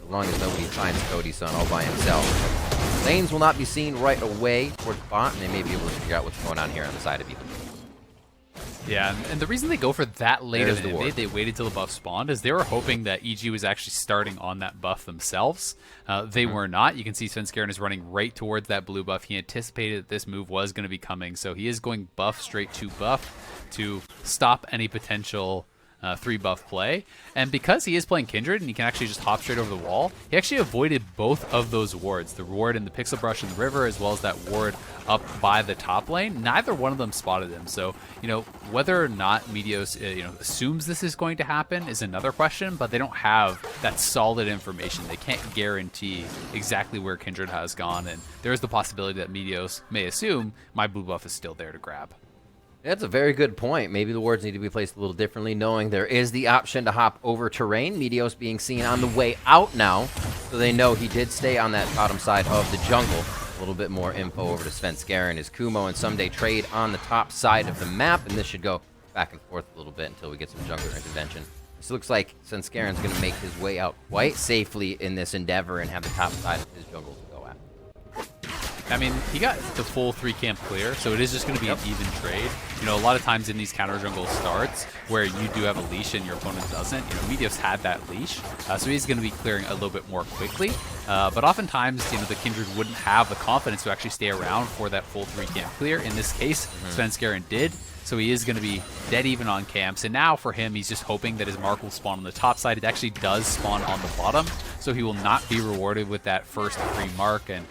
As long as nobody finds Cody Sun all by himself. Lanes will not be seen right away towards bot, and they may be able to figure out what's going on here on the side of even. Yeah, and the reason they go for that late of an invade, they waited till the buff spawned, is they were hoping that EG was actually starting on that buff themselves. They were not. You can see Svenskeren is running right towards that blue buff. He anticipated that this move was going to be coming, so he is going buff straight to buff to stop any potential 3-buff play. And because he is playing Kindred and he can actually just hop straight over the wall, he actually avoided both of those wards. The ward in the Pixel Brush in the river, as well as that ward up by the top lane. Neither one of them spotted him. So, whether or not Meteos, assumes this is going to happen is another question, but they don't have that solid information. They can't guarantee exactly where Kindred has gone, and there is the possibility that Meteos may assume my blue buff is still there to grab. That's a very good point. Maybe the wards need to be placed a little differently, knowing there is the option to hop over terrain. Meteos being seen on the way out now, so they know he did stay on that bottom side of the jungle. A little bit more info over to Svenskeren as Kumo and Ssumday trade on the top side of the map, and this should go back and forth a little bit until we get some jungler intervention. This looks like Svenskeren's going to make his way out quite safely in this endeavor and have the top side of his jungle to go at. I mean, he got the full 3-camp clear, so it is just going to be an even trade. A lot of times in these counter jungle starts where you do have a leash and your opponent doesn't, Meteos had that leash, so he's going to be clearing a little bit more quickly. But oftentimes, the Kindred wouldn't have the confidence to actually stay around for that full 3-camp clear. In this case, Svenskeren did. So he is going to be dead even on camps. And now for him, he's just hoping that his mark will spawn on the top side. It actually does spawn on the bottom, so he will not be rewarded with that first free mark. And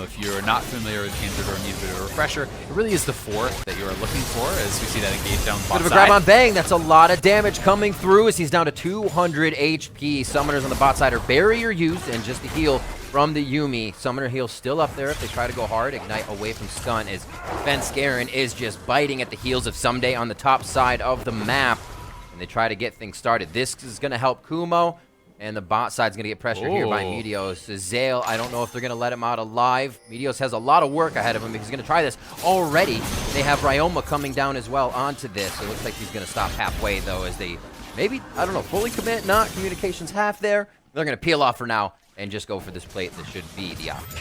if you're not familiar with Kindred or need a bit of a refresher, it really is the 4 that you are looking for as we see that engage down the bot Bit of a side. grab on Bang. That's a lot of damage coming through as he's down to 200 HP. Summoners on the bot side are barrier used, and just the heal from the Yuumi. Summoner heal still up there if they try to go hard. Ignite away from Stunt as Svenskeren is just biting at the heels of Ssumday on the top side of the map. And they try to get things started. This is going to help Kumo. And the bot side's going to get pressure here by Meteos. Zeyzal, I don't know if they're going to let him out alive. Meteos has a lot of work ahead of him because he's going to try this. Already, they have Ryoma coming down as well onto this. It looks like he's going to stop halfway, though, as they maybe, I don't know, fully commit, not. Communication's half there. They're going to peel off for now and just go for this plate that should be the option.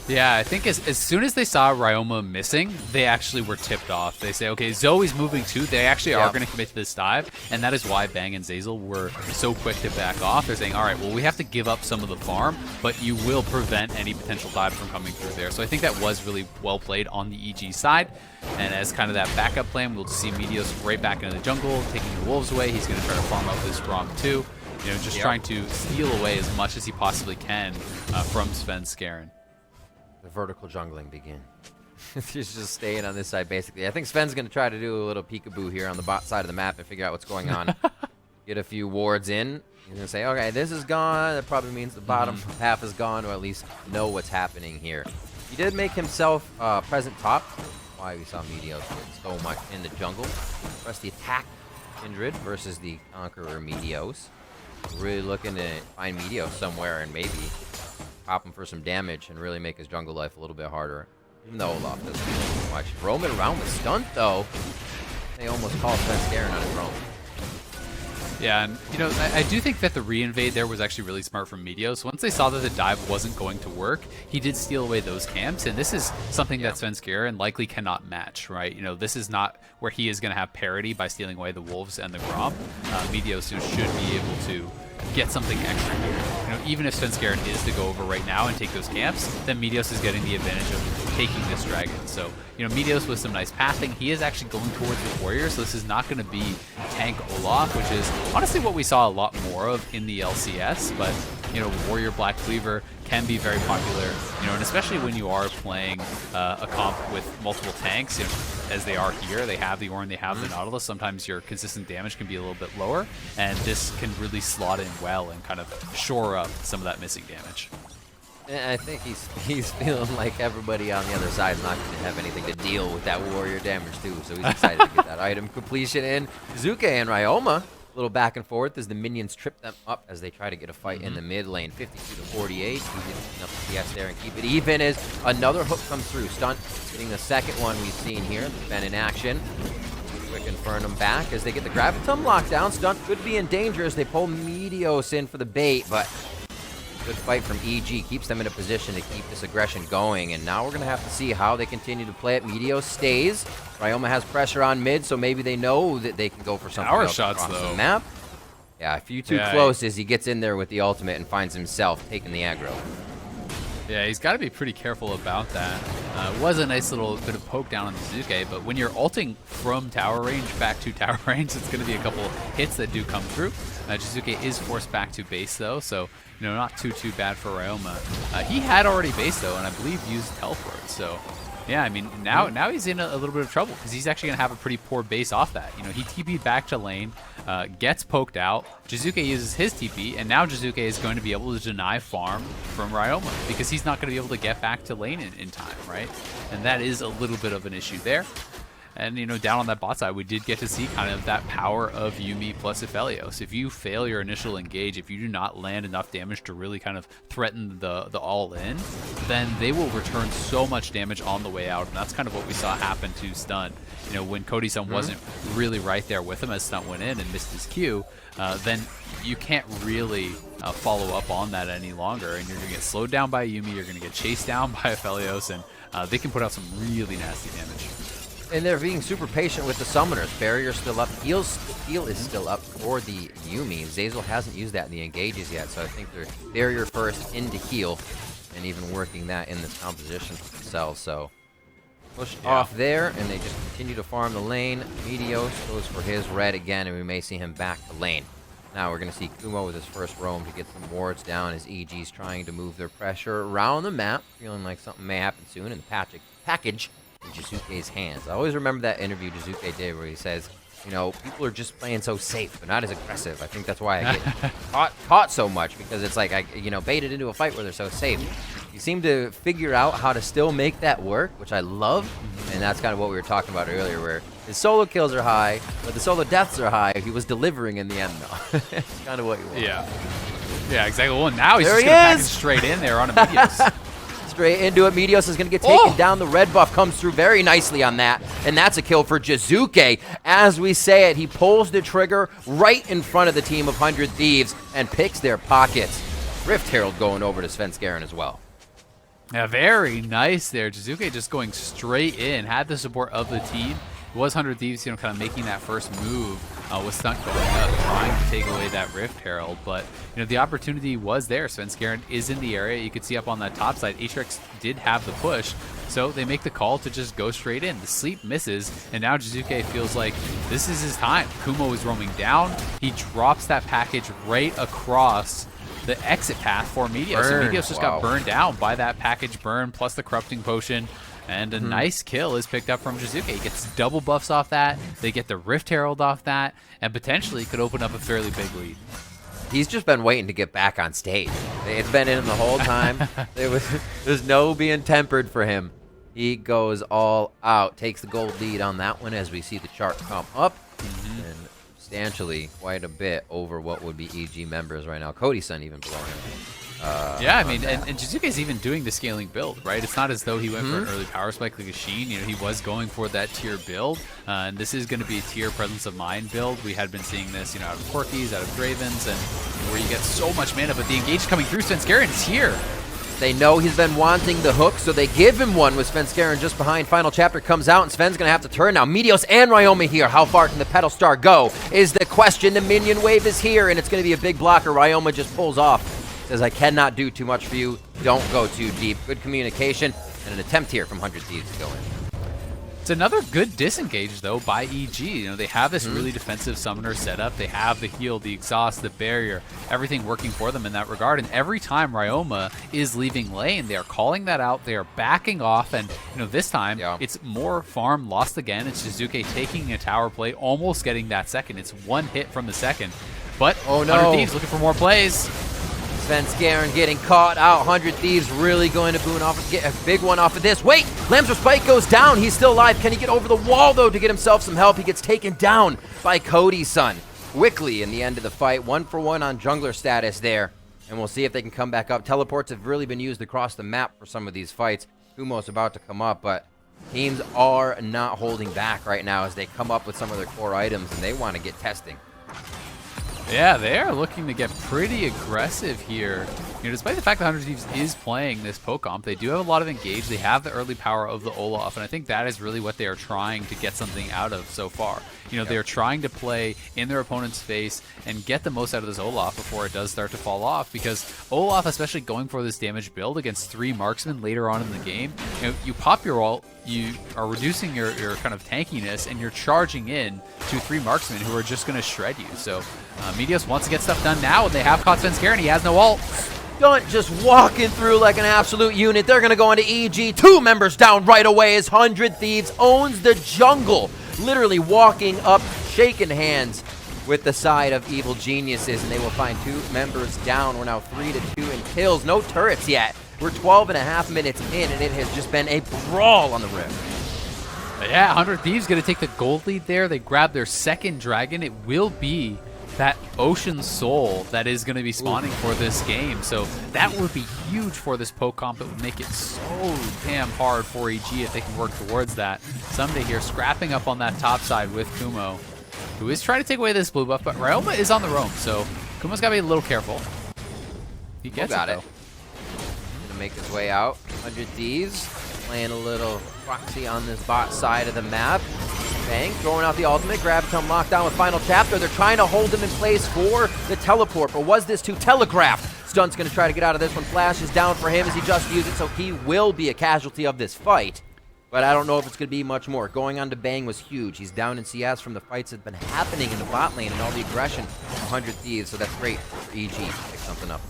Yeah, I think as soon as they saw Ryoma missing, they actually were tipped off. They say, okay, Zoe's moving too. They actually are going to commit to this dive, and that is why Bang and Zeyzal were so quick to back off. They're saying, all right, well, we have to give up some of the farm, but you will prevent any potential dive from coming through there. So I think that was really well played on the EG side. And as kind of that backup plan, we'll see Meteos right back into the jungle, taking the wolves away. He's going to try to farm up this Grom too. Just trying to steal away as much as he possibly can from Svenskeren. The vertical jungling begin. He's just staying on this side, basically. I think Sven's going to try to do a little peekaboo here on the bot side of the map and figure out what's going on. Get a few wards in. He's going to say, okay, this is gone. That probably means the bottom half is gone, or at least know what's happening here. He did make himself present top. Why we saw Meteos so much in the jungle. Press the attack Kindred versus the Conqueror Meteos. Really looking to find Meteos somewhere and maybe pop him for some damage and really make his jungle life a little bit harder. Even though Olaf doesn't do too much. Roaming around with Stunt, though. They almost call Svenskeren on his own. Yeah, and you know, I do think that the re-invade there was actually really smart from Meteos. Once they saw that the dive wasn't going to work, he did steal away those camps, and this is something that Svenskeren likely cannot match, right? You know, this is not where he is going to have parity by stealing away the Wolves and the Grom. Meteos should be able to get something extra here. You know, even if Svenskeren is to go over right now and take those camps, then Meteos is getting the advantage of taking this dragon. So, you know, Meteos with some nice pathing, he is actually going towards the warrior, so this is not going to be tank Olaf, which is honestly what we saw a lot more of in the LCS, but, you know, warrior Black Cleaver can be very popular, you know, and especially when you are playing a comp with multiple tanks, you know, as they are here. They have the Ornn, they have the Nautilus. Sometimes your consistent damage can be a little bit lower, and this can really slot in well and kind of shore up some of that missing damage. And I think he's feeling like everybody on the other side is not going to have anything to deal with that warrior damage too, so he's excited to get that item completion in. Jiizuke and Ryoma, a little back and forth as the minions trip them up as they try to get a fight in the mid lane. 52-48. He gets enough PS there and keep it even as another hook comes through. Stunt getting the second one we've seen here. It's been in action. Quick inferno them back as they get the Gravitum lockdown. Stunt could be in danger as they pull Meteos in for the bait, but good fight from EG keeps them in a position to keep this aggression going, and now we're going to have to see how they continue to play it. Meteos stays. Ryoma has pressure on mid, so maybe they know that they can go for something Power else shots, across though. the map. Yeah, a few too close as he gets in there with the ultimate and finds himself taking the aggro. Yeah, he's got to be pretty careful about that. It was a nice little bit of poke down on the Jiizuke, but when you're ulting from tower range back to tower range, it's going to be a couple hits that do come through. Jiizuke is forced back to base, though, so you know, not too bad for Ryoma. He had already base, though, and I believe used teleport, so yeah, I mean, now he's in a little bit of trouble because he's actually going to have a pretty poor base off that. You know, he TP'd back to lane, gets poked out. Jiizuke uses his TP, and now Jiizuke is going to be able to deny farm from Ryoma because he's not going to be able to get back to lane in time, right? And that is a little bit of an issue there. And, you know, down on that bot side, we did get to see kind of that power of Yuumi plus Aphelios. If you fail your initial engage, if you do not land enough damage to really kind of threaten the all-in, then they will return so much damage on the way out. And that's kind of what we saw happen to Stunt. You know, when Cody Sun wasn't really right there with him as Stunt went in and missed his Q, then you can't really follow up on that any longer. And you're going to get slowed down by Yuumi, you're going to get chased down by Aphelios, and they can put out some really nasty damage. And they're being super patient with the summoners. Barrier's still up. Heal is still up for the Yuumi. Zeyzal hasn't used that in the engages yet, so I think they're barrier first into heal and even working that in this composition for themselves. So pushed off there, and they just continue to farm the lane. Meteos goes for his red again, and we may see him back to lane. Now we're going to see Kumo with his first roam to get some wards down as EG's trying to move their pressure around the map, feeling like something may happen soon, and the package in Jiizuke's hands. I always remember that interview Jiizuke did where he says, you know, people are just playing so safe, but not as aggressive. I think that's why I get caught so much, because it's like I, you know, baited into a fight where they're so safe. You seem to figure out how to still make that work, which I love, and that's kind of what we were talking about earlier, where his solo kills are high, but the solo deaths are high. He was delivering in the end, though. It's kind of what you want. Yeah, exactly. Well, now he's just going to package straight in there on a Meteos. Straight into it. Meteos is going to get taken down. The red buff comes through very nicely on that, and that's a kill for Jiizuke. As we say it, he pulls the trigger right in front of the team of 100 Thieves and picks their pockets. Rift Herald going over to Svenskeren as well. Yeah, very nice there. Jiizuke just going straight in, had the support of the team. It was 100 Thieves, you know, kind of making that first move with Stunt going up, trying to take away that Rift Herald. But, you know, the opportunity was there. Svenskeren is in the area. You could see up on that top side, Aatrox did have the push. So they make the call to just go straight in. The sleep misses, and now Jiizuke feels like this is his time. Kumo is roaming down. He drops that package right across the exit path for Meteos. So Meteos just got burned down by that package burn plus the corrupting potion. And a nice kill is picked up from Jiizuke. He gets double buffs off that. They get the Rift Herald off that, and potentially could open up a fairly big lead. He's just been waiting to get back on stage. It's been in the whole time. There's no being tempered for him. He goes all out. Takes the gold lead on that one as we see the chart come up. And substantially, quite a bit over what would be EG members right now. Cody Sun even below him. Yeah, I mean, and Jiizuke's even doing the scaling build, right? It's not as though he went for an early power spike like a Sheen. You know, he was going for that tier build, and this is going to be a tier presence of mind build. We had been seeing this, you know, out of Corkis, out of Dravens, and where you get so much mana, but the engage coming through, Svenskeren is here. They know he's been wanting the hook, so they give him one with Svenskeren just behind. Final chapter comes out, and Sven's going to have to turn now. Meteos and Ryoma here. How far can the Petal Star go is the question. The minion wave is here, and it's going to be a big blocker. Ryoma just pulls off. Says, I cannot do too much for you. Don't go too deep. Good communication, and an attempt here from 100 Thieves to go in. It's another good disengage, though, by EG. You know, they have this really defensive summoner setup. They have the heal, the exhaust, the barrier, everything working for them in that regard. And every time Ryoma is leaving lane, they are calling that out. They are backing off. And, you know, this time, it's more farm lost again. It's Jiizuke taking a tower play, almost getting that second. It's one hit from the second. But 100 Thieves looking for more plays. Svenskeren getting caught out. 100 Thieves really going to get a big one off of this. Wait, Lamb's Spike goes down. He's still alive. Can he get over the wall, though, to get himself some help? He gets taken down by Cody Sun quickly in the end of the fight. 1-for-1 on jungler status there. And we'll see if they can come back up. Teleports have really been used across the map for some of these fights. Kumo's about to come up, but teams are not holding back right now as they come up with some of their core items, and they want to get testing. Yeah, they are looking to get pretty aggressive here. You know, despite the fact that 100 Thieves is playing this poke-comp, they do have a lot of engage. They have the early power of the Olaf, and I think that is really what they are trying to get something out of so far. You know, they are trying to play in their opponent's face and get the most out of this Olaf before it does start to fall off, because Olaf, especially going for this damage build against 3 marksmen later on in the game, you know, you pop your ult, you are reducing your kind of tankiness, and you're charging in to 3 marksmen who are just going to shred you. So Meteos wants to get stuff done now, and they have caught Svenskeren. He has no ult. Stunt just walking through like an absolute unit. They're going to go into EG. 2 members down right away as 100 Thieves owns the jungle. Literally walking up, shaking hands with the side of Evil Geniuses, and they will find 2 members down. We're now 3-2 in kills. No turrets yet. We're 12.5 minutes in, and it has just been a brawl on the rim. Yeah, 100 Thieves going to take the gold lead there. They grab their second dragon. It will be that Ocean Soul that is going to be spawning for this game. So that would be huge for this poke comp. It would make it so damn hard for EG if they can work towards that. Ssumday here scrapping up on that top side with Kumo, who is trying to take away this blue buff, but Ryoma is on the roam, so Kumo's got to be a little careful. He gets it, though. Gonna make his way out. 100 Thieves playing a little proxy on this bot side of the map. Bang, throwing out the ultimate, grab come lockdown with final chapter. They're trying to hold him in place for the teleport, but was this too telegraphed? Stunt's gonna try to get out of this one. Flash is down for him as he just used it, so he will be a casualty of this fight. But I don't know if it's gonna be much more. Going on to Bang was huge. He's down in CS from the fights that have been happening in the bot lane and all the aggression from 100 Thieves, so that's great for EG to pick something up.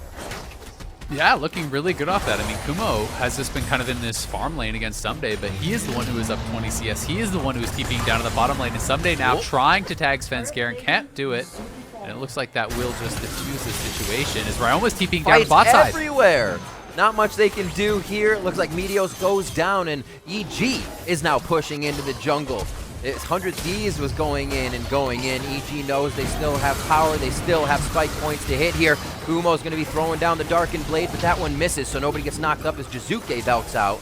Yeah, looking really good off that. I mean, Kumo has just been kind of in this farm lane against Ssumday, but he is the one who is up 20 CS. He is the one who is TPing down to the bottom lane, and Ssumday now trying to tag Svenskeren, can't do it. And it looks like that will just diffuse the situation as Ryoma's TPing down the bot side. Everywhere. Not much they can do here. It looks like Meteos goes down, and EG is now pushing into the jungle. 100 Thieves was going in and going in. EG knows they still have power. They still have spike points to hit here. Kumo's going to be throwing down the Darkened Blade, but that one misses, so nobody gets knocked up as Jiizuke belts out.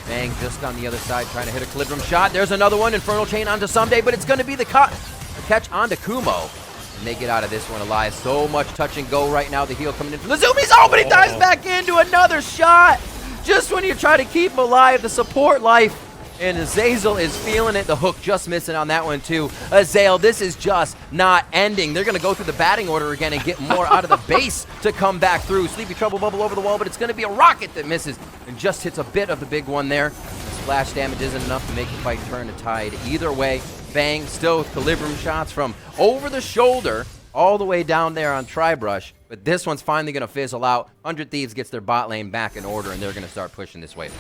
Bang just on the other side, trying to hit a Equilibrium shot. There's another one. Infernal Chain onto Ssumday, but it's going to be the catch onto Kumo. And they get out of this one alive. So much touch and go right now. The heal coming in from the Zoomies. Oh, but he dives back into another shot. Just when you try to keep him alive, the support life. And Zeyzal is feeling it. The hook just missing on that one, too. Ezreal, this is just not ending. They're going to go through the batting order again and get more out of the base to come back through. Sleepy Trouble Bubble over the wall, but it's going to be a rocket that misses and just hits a bit of the big one there. Splash damage isn't enough to make the fight turn a tide. Either way, Bang still with Equilibrium shots from over the shoulder all the way down there on Tribrush. But this one's finally going to fizzle out. 100 Thieves gets their bot lane back in order, and they're going to start pushing this wave.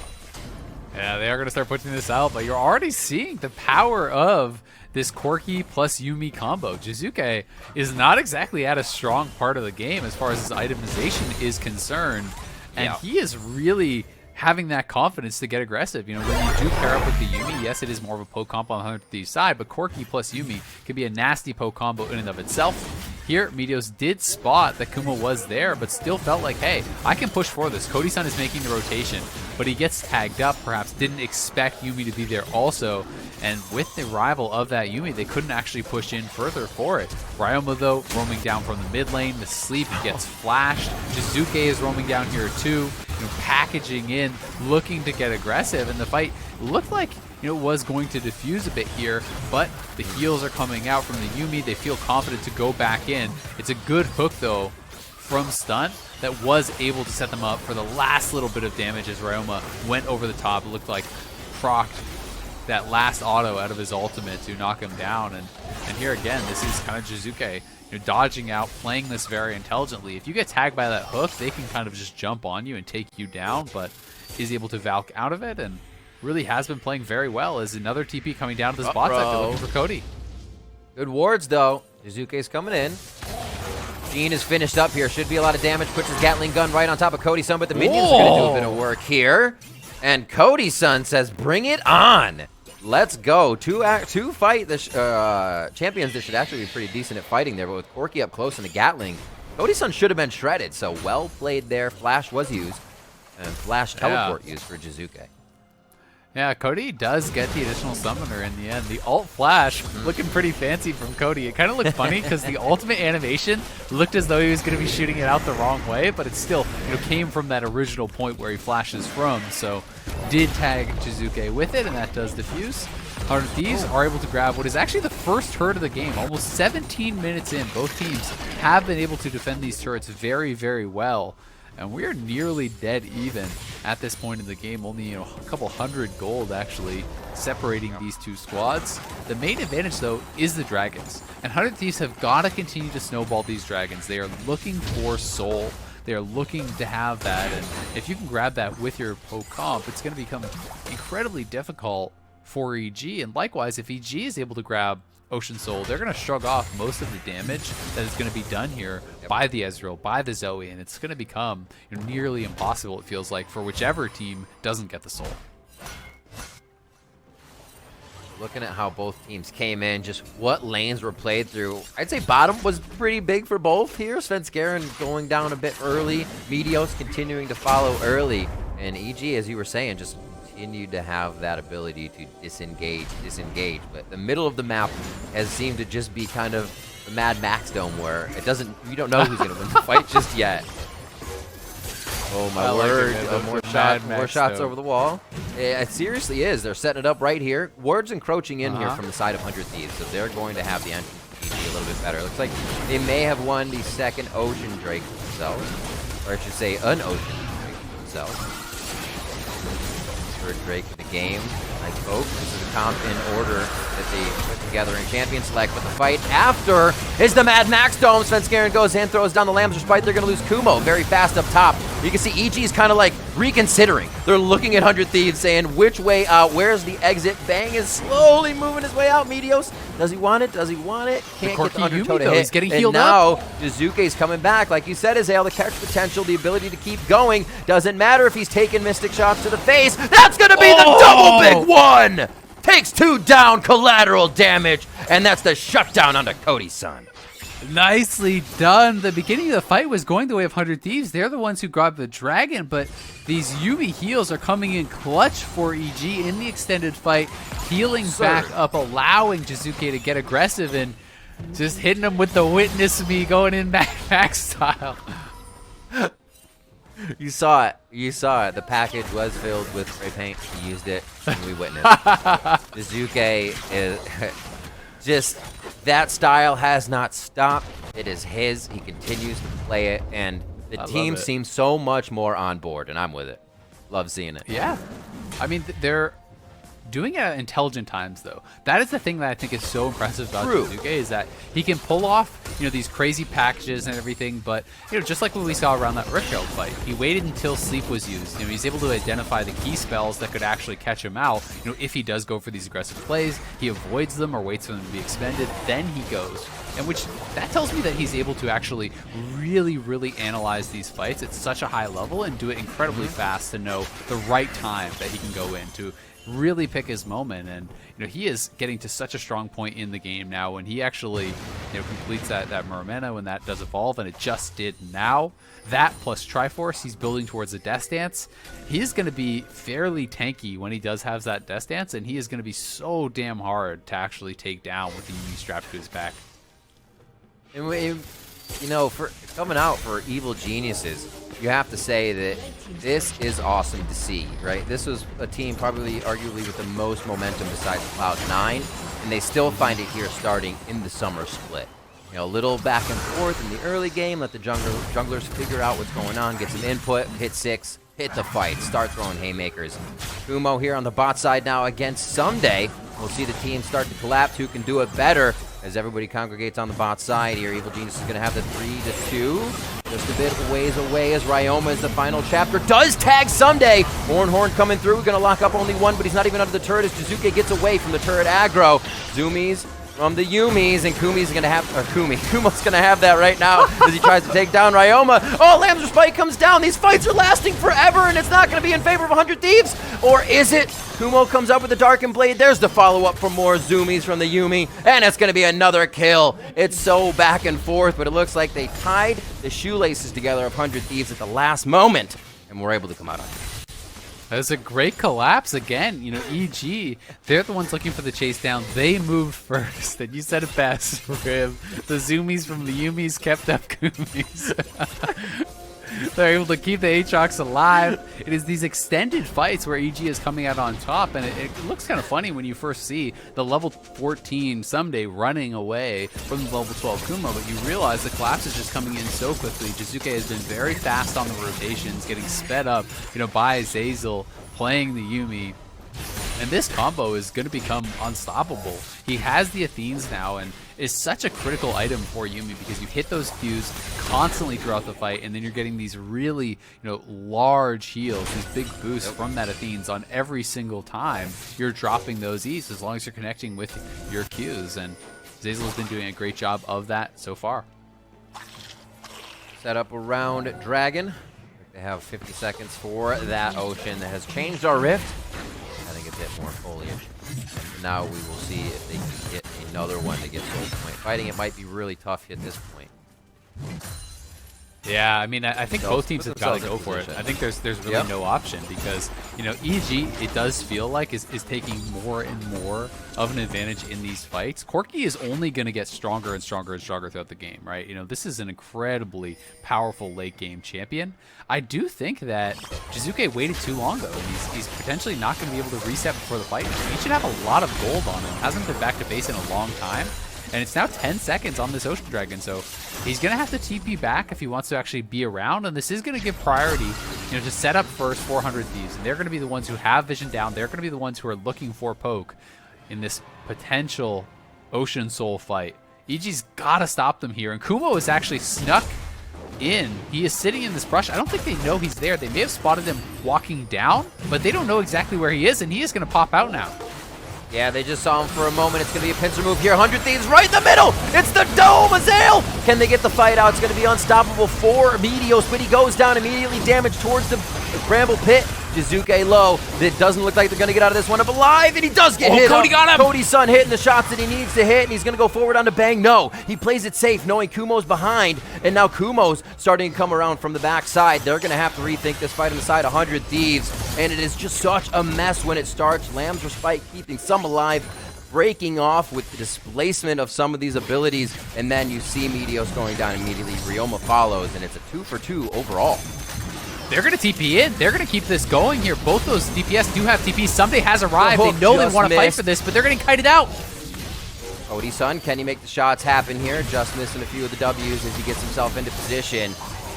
Yeah, they are going to start pushing this out, but you're already seeing the power of this Corki plus Yuumi combo. Jiizuke is not exactly at a strong part of the game as far as his itemization is concerned, and he is really having that confidence to get aggressive. You know, when you do pair up with the Yuumi, yes, it is more of a poke combo on 100 Thieves side, but Corki plus Yuumi can be a nasty poke combo in and of itself. Here, Meteos did spot that Kumo was there, but still felt like, hey, I can push for this. Cody Sun is making the rotation, but he gets tagged up, perhaps didn't expect Yuumi to be there also. And with the arrival of that Yuumi, they couldn't actually push in further for it. Ryoma, though, roaming down from the mid lane. The sleep gets flashed. Jiizuke is roaming down here too, packaging in, looking to get aggressive. And the fight looked like was going to diffuse a bit here, but the heals are coming out from the Yuumi. They feel confident to go back in. It's a good hook, though, from Stunt that was able to set them up for the last little bit of damage as Ryoma went over the top. It looked like procced that last auto out of his ultimate to knock him down. And here again, this is kind of Jiizuke dodging out, playing this very intelligently. If you get tagged by that hook, they can kind of just jump on you and take you down, but is able to Valk out of it and really has been playing very well as another TP coming down to this bot side looking for Cody. Good wards, though. Jiizuke's coming in. Gene is finished up here. Should be a lot of damage. Puts his Gatling gun right on top of Cody Sun, but the minions are going to do a bit of work here. And Cody Sun says, bring it on. Let's go. Two fight the champions that should actually be pretty decent at fighting there, but with Corki up close and the Gatling, Cody Sun should have been shredded, so well played there. Flash was used, and Flash teleport used for Jiizuke. Yeah, Cody does get the additional summoner in the end. The ult flash looking pretty fancy from Cody. It kind of looked funny because the ultimate animation looked as though he was going to be shooting it out the wrong way, but it still came from that original point where he flashes from. So did tag Jiizuke with it, and that does diffuse. 100 Thieves are able to grab what is actually the first turret of the game. Almost 17 minutes in, both teams have been able to defend these turrets very, very well. And we are nearly dead even at this point in the game. Only a couple hundred gold actually separating these two squads. The main advantage, though, is the dragons. And 100 Thieves have got to continue to snowball these dragons. They are looking for soul. They are looking to have that. And if you can grab that with your poke comp, it's going to become incredibly difficult for EG. And likewise, if EG is able to grab Ocean Soul, they're going to shrug off most of the damage that is going to be done here by the Ezreal, by the Zoe, and it's going to become nearly impossible, it feels like, for whichever team doesn't get the Soul. Looking at how both teams came in, just what lanes were played through, I'd say bottom was pretty big for both here. Svenskeren going down a bit early, Meteos continuing to follow early, and EG, as you were saying, just continued to have that ability to disengage, but the middle of the map has seemed to just be kind of the Mad Max Dome where you don't know who's going to win the fight just yet. Oh my word, more shots over the wall. It seriously is. They're setting it up right here. Ward's encroaching in here from the side of 100 Thieves, so they're going to have the entrance to PG a little bit better. Looks like they may have won the second Ocean Drake themselves, or I should say an Ocean Drake themselves. Third Drake of the game. Like folks, this is a comp in order that they put together in Champion Select, but the fight after is the Mad Max Dome. Svenskeren goes in, throws down the Lambs despite they're going to lose Kumo very fast up top. You can see EG is kind of like reconsidering. They're looking at 100 Thieves saying, which way out? Where's the exit? Bang is slowly moving his way out. Meteos, does he want it? Does he want it? Can't get the undertow to hit. He's getting healed up. And now Jiizuke's coming back. Like you said, Ezreal, the catch potential, the ability to keep going. Doesn't matter if he's taking Mystic shots to the face. That's going to be the double big one! Takes 2 down, collateral damage, and that's the shutdown onto Cody Sun. Nicely done. The beginning of the fight was going the way of 100 Thieves. They're the ones who grabbed the dragon, but these Yuumi heals are coming in clutch for EG in the extended fight, healing back up, allowing Jiizuke to get aggressive and just hitting him with the witness me going in back style. You saw it. You saw it. The package was filled with spray paint. He used it, and we witnessed. Jiizuke is just, that style has not stopped. It is his. He continues to play it, and the team seems so much more on board, and I'm with it. Love seeing it. Yeah. I mean, they're doing it at intelligent times, though. That is the thing that I think is so impressive about Jiizuke, is that he can pull off, these crazy packages and everything, but, just like what we saw around that Urshel fight, he waited until sleep was used. He's able to identify the key spells that could actually catch him out. If he does go for these aggressive plays, he avoids them or waits for them to be expended, then he goes. And that tells me that he's able to actually really, really analyze these fights at such a high level and do it incredibly fast to know the right time that he can go in to really pick his moment. And he is getting to such a strong point in the game now when he actually completes that Muramana when that does evolve, and it just did now. That plus Triforce, he's building towards a Death Dance. He is going to be fairly tanky when he does have that Death Dance, and he is going to be so damn hard to actually take down with the Yuumi strapped to his back. And for coming out for Evil Geniuses, you have to say that this is awesome to see, right? This was a team probably arguably with the most momentum besides Cloud9, and they still find it here starting in the summer split. A little back and forth in the early game, let the junglers figure out what's going on, get some input, hit 6, hit the fight, start throwing haymakers. Kumo here on the bot side now against Ssumday. We'll see the team start to collapse. Who can do it better as everybody congregates on the bot side here? Evil Genius is going to have the 3-2. Just a bit ways away as Ryoma is the final chapter. Does tag Ssumday. Ornn coming through. Going to lock up only one, but he's not even under the turret as Jiizuke gets away from the turret aggro. Zoomies from the Yuumis, and Kumo's going to have that right now as he tries to take down Ryoma. Oh, Lamb's Spike comes down. These fights are lasting forever, and it's not going to be in favor of 100 Thieves. Or is it? Kumo comes up with the Darkened Blade. There's the follow-up for more Zoomies from the Yuumi, and it's going to be another kill. It's so back and forth, but it looks like they tied the shoelaces together of 100 Thieves at the last moment, and we're able to come out on it. That was a great collapse again. EG, they're the ones looking for the chase down. They moved first, and you said it best, Rib. The Zoomies from the Yuumis kept up Kumis. They're able to keep the Aatrox alive. It is these extended fights where EG is coming out on top, and it looks kind of funny when you first see the level 14 Ssumday running away from the level 12 Kumo, but you realize the collapse is just coming in so quickly. Jiizuke has been very fast on the rotations, getting sped up, by Zeyzal playing the Yuumi. And this combo is going to become unstoppable. He has the Athenes now, and is such a critical item for Yuumi because you hit those Qs constantly throughout the fight, and then you're getting these really, large heals, these big boosts from that Athenes on every single time you're dropping those E's, as long as you're connecting with your Qs. And Zeyzal has been doing a great job of that so far. Set up around Dragon. They have 50 seconds for that Ocean that has changed our Rift. Adding a bit more foliage. And now we will see if they can get another one to get soul point. Fighting it might be really tough at this point. Yeah, I mean, I think both teams have got to go for it. I think there's really no option because, EG, it does feel like, is taking more and more of an advantage in these fights. Corki is only going to get stronger and stronger and stronger throughout the game, right? This is an incredibly powerful late game champion. I do think that Jiizuke waited too long, though, and he's potentially not going to be able to reset before the fight. He should have a lot of gold on him. Hasn't been back to base in a long time. And it's now 10 seconds on this Ocean Dragon, so he's going to have to TP back if he wants to actually be around, and this is going to give priority, to set up first 400 Thieves, and they're going to be the ones who have vision down. They're going to be the ones who are looking for poke in this potential Ocean Soul fight. EG's got to stop them here, and Kumo is actually snuck in. He is sitting in this brush. I don't think they know he's there. They may have spotted him walking down, but they don't know exactly where he is, and he is going to pop out now. Yeah, they just saw him for a moment. It's going to be a pincer move here. 100 Thieves right in the middle. It's the Dome. Ezreal. Can they get the fight out? It's going to be unstoppable for Meteos, but he goes down immediately, damaged towards the Bramble Pit. Jiizuke low. It doesn't look like they're going to get out of this one up alive, and he does get hit. Cody got him. Cody Sun hitting the shots that he needs to hit, and he's going to go forward on the bang. No, he plays it safe, knowing Kumo's behind, and now Kumo's starting to come around from the backside. They're going to have to rethink this fight on the side. 100 Thieves, and it is just such a mess when it starts. Lamb's Respite keeping some alive, breaking off with the displacement of some of these abilities, and then you see Meteos going down immediately. Ryoma follows, and it's a 2-for-2 overall. They're going to TP in. They're going to keep this going here. Both those DPS do have TP. Ssumday has arrived. They know they want to fight for this, but they're getting kited out. Cody Sun, can he make the shots happen here? Just missing a few of the W's as he gets himself into position.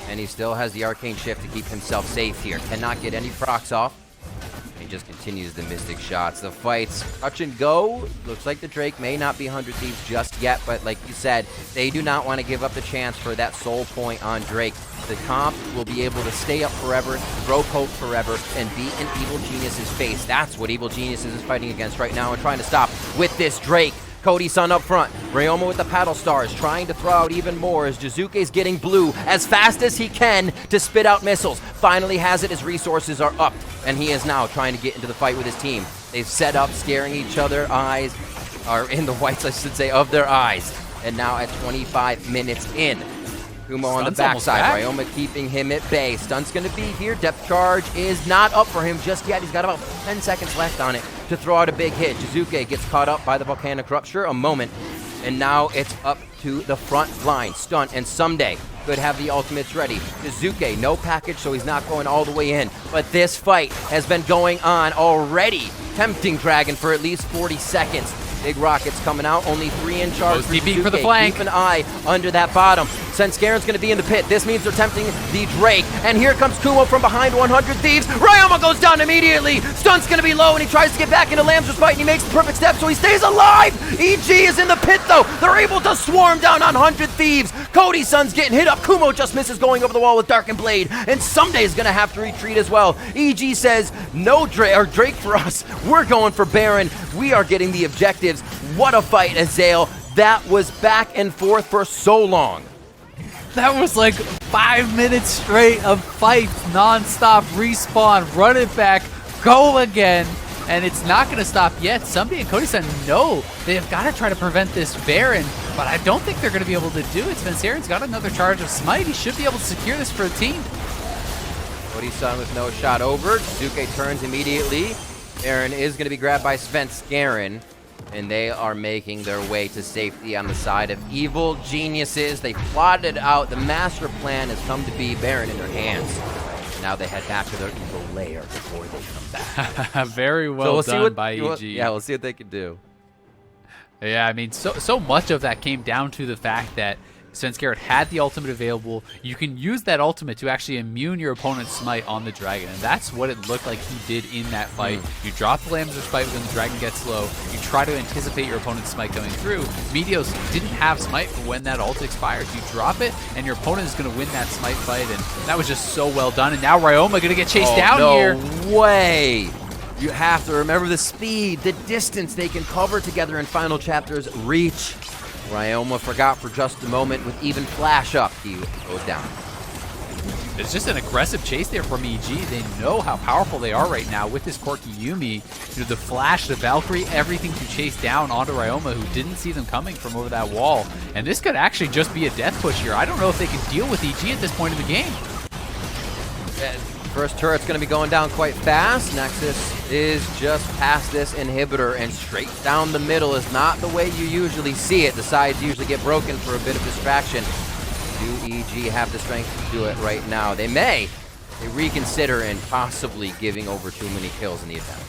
And he still has the Arcane Shift to keep himself safe here. Cannot get any procs off. and just continues the Mystic shots. The fight's touch and go. Looks like the Drake may not be 100 Thieves just yet, but like you said, they do not want to give up the chance for that soul point on Drake. The comp will be able to stay up forever, throw poke forever, and beat an Evil Genius's face. That's what Evil Geniuses is fighting against right now and trying to stop with this Drake. Cody Sun up front. Ryoma with the paddle stars, trying to throw out even more as Jiizuke's getting blue as fast as he can to spit out missiles. Finally has it, his resources are up, and he is now trying to get into the fight with his team. They've set up, scaring each other eyes, or in the whites, I should say, of their eyes. And now at 25 minutes in, Kumo on the backside, Ryoma keeping him at bay. Stunt's going to be here. Depth charge is not up for him just yet. He's got about 10 seconds left on it to throw out a big hit. Jiizuke gets caught up by the volcanic rupture a moment, and now it's up to the front line. Stunt and Ssumday could have the ultimates ready. Jiizuke, no package, so he's not going all the way in. But this fight has been going on already. Tempting Dragon for at least 40 seconds. Big rockets coming out, only 3 in charge for Jiizuke. For the flank. Keep an eye under that bottom. Svenskeren's going to be in the pit. This means they're tempting the Drake. And here comes Kumo from behind 100 Thieves. Ryoma goes down immediately. Stunt's going to be low, and he tries to get back into Lambs's fight, and he makes the perfect step, so he stays alive. EG is in the pit, though. They're able to swarm down on 100 Thieves. Cody Sun's getting hit up. Kumo just misses going over the wall with Darkened Blade. And Ssumday is going to have to retreat as well. EG says, no Drake for us. We're going for Baron. We are getting the objectives. What a fight, Ezreal. That was back and forth for so long. That was like 5 minutes straight of fights, non-stop, respawn, run it back, go again, and it's not going to stop yet. Ssumday and Cody Sun know they have got to try to prevent this Baron, but I don't think they're going to be able to do it. Svenskeren's got another charge of Smite. He should be able to secure this for the team. Cody Sun with no shot over. Jiizuke turns immediately. Baron is going to be grabbed by Svenskeren, and they are making their way to safety on the side of Evil Geniuses. They plotted out. The master plan has come to be Baron in their hands. Now they head back to their evil lair before they come back. Very well done by EG. Yeah, we'll see what they can do. Yeah, I mean, so much of that came down to the fact that Svenskeren had the ultimate available. You can use that ultimate to actually immune your opponent's smite on the dragon, and that's what it looked like he did in that fight. You drop the Lambs' smite when the dragon gets low. You try to anticipate your opponent's smite going through. Meteos didn't have smite for when that ult expires. You drop it, and your opponent is going to win that smite fight, and that was just so well done. And now Ryoma going to get chased down here. No way! You have to remember the speed, the distance they can cover together in Final Chapter's reach. Ryoma forgot for just a moment with even flash up. He goes down. It's just an aggressive chase there from EG. They know how powerful they are right now with this Corki Yuumi. You know, the flash, the Valkyrie, everything to chase down onto Ryoma, who didn't see them coming from over that wall. And this could actually just be a death push here. I don't know if they can deal with EG at this point in the game. First turret's going to be going down quite fast. Nexus is just past this inhibitor, and straight down the middle is not the way you usually see it. The sides usually get broken for a bit of distraction. Do EG have the strength to do it right now? They may. They reconsider and possibly giving over too many kills in the attempt.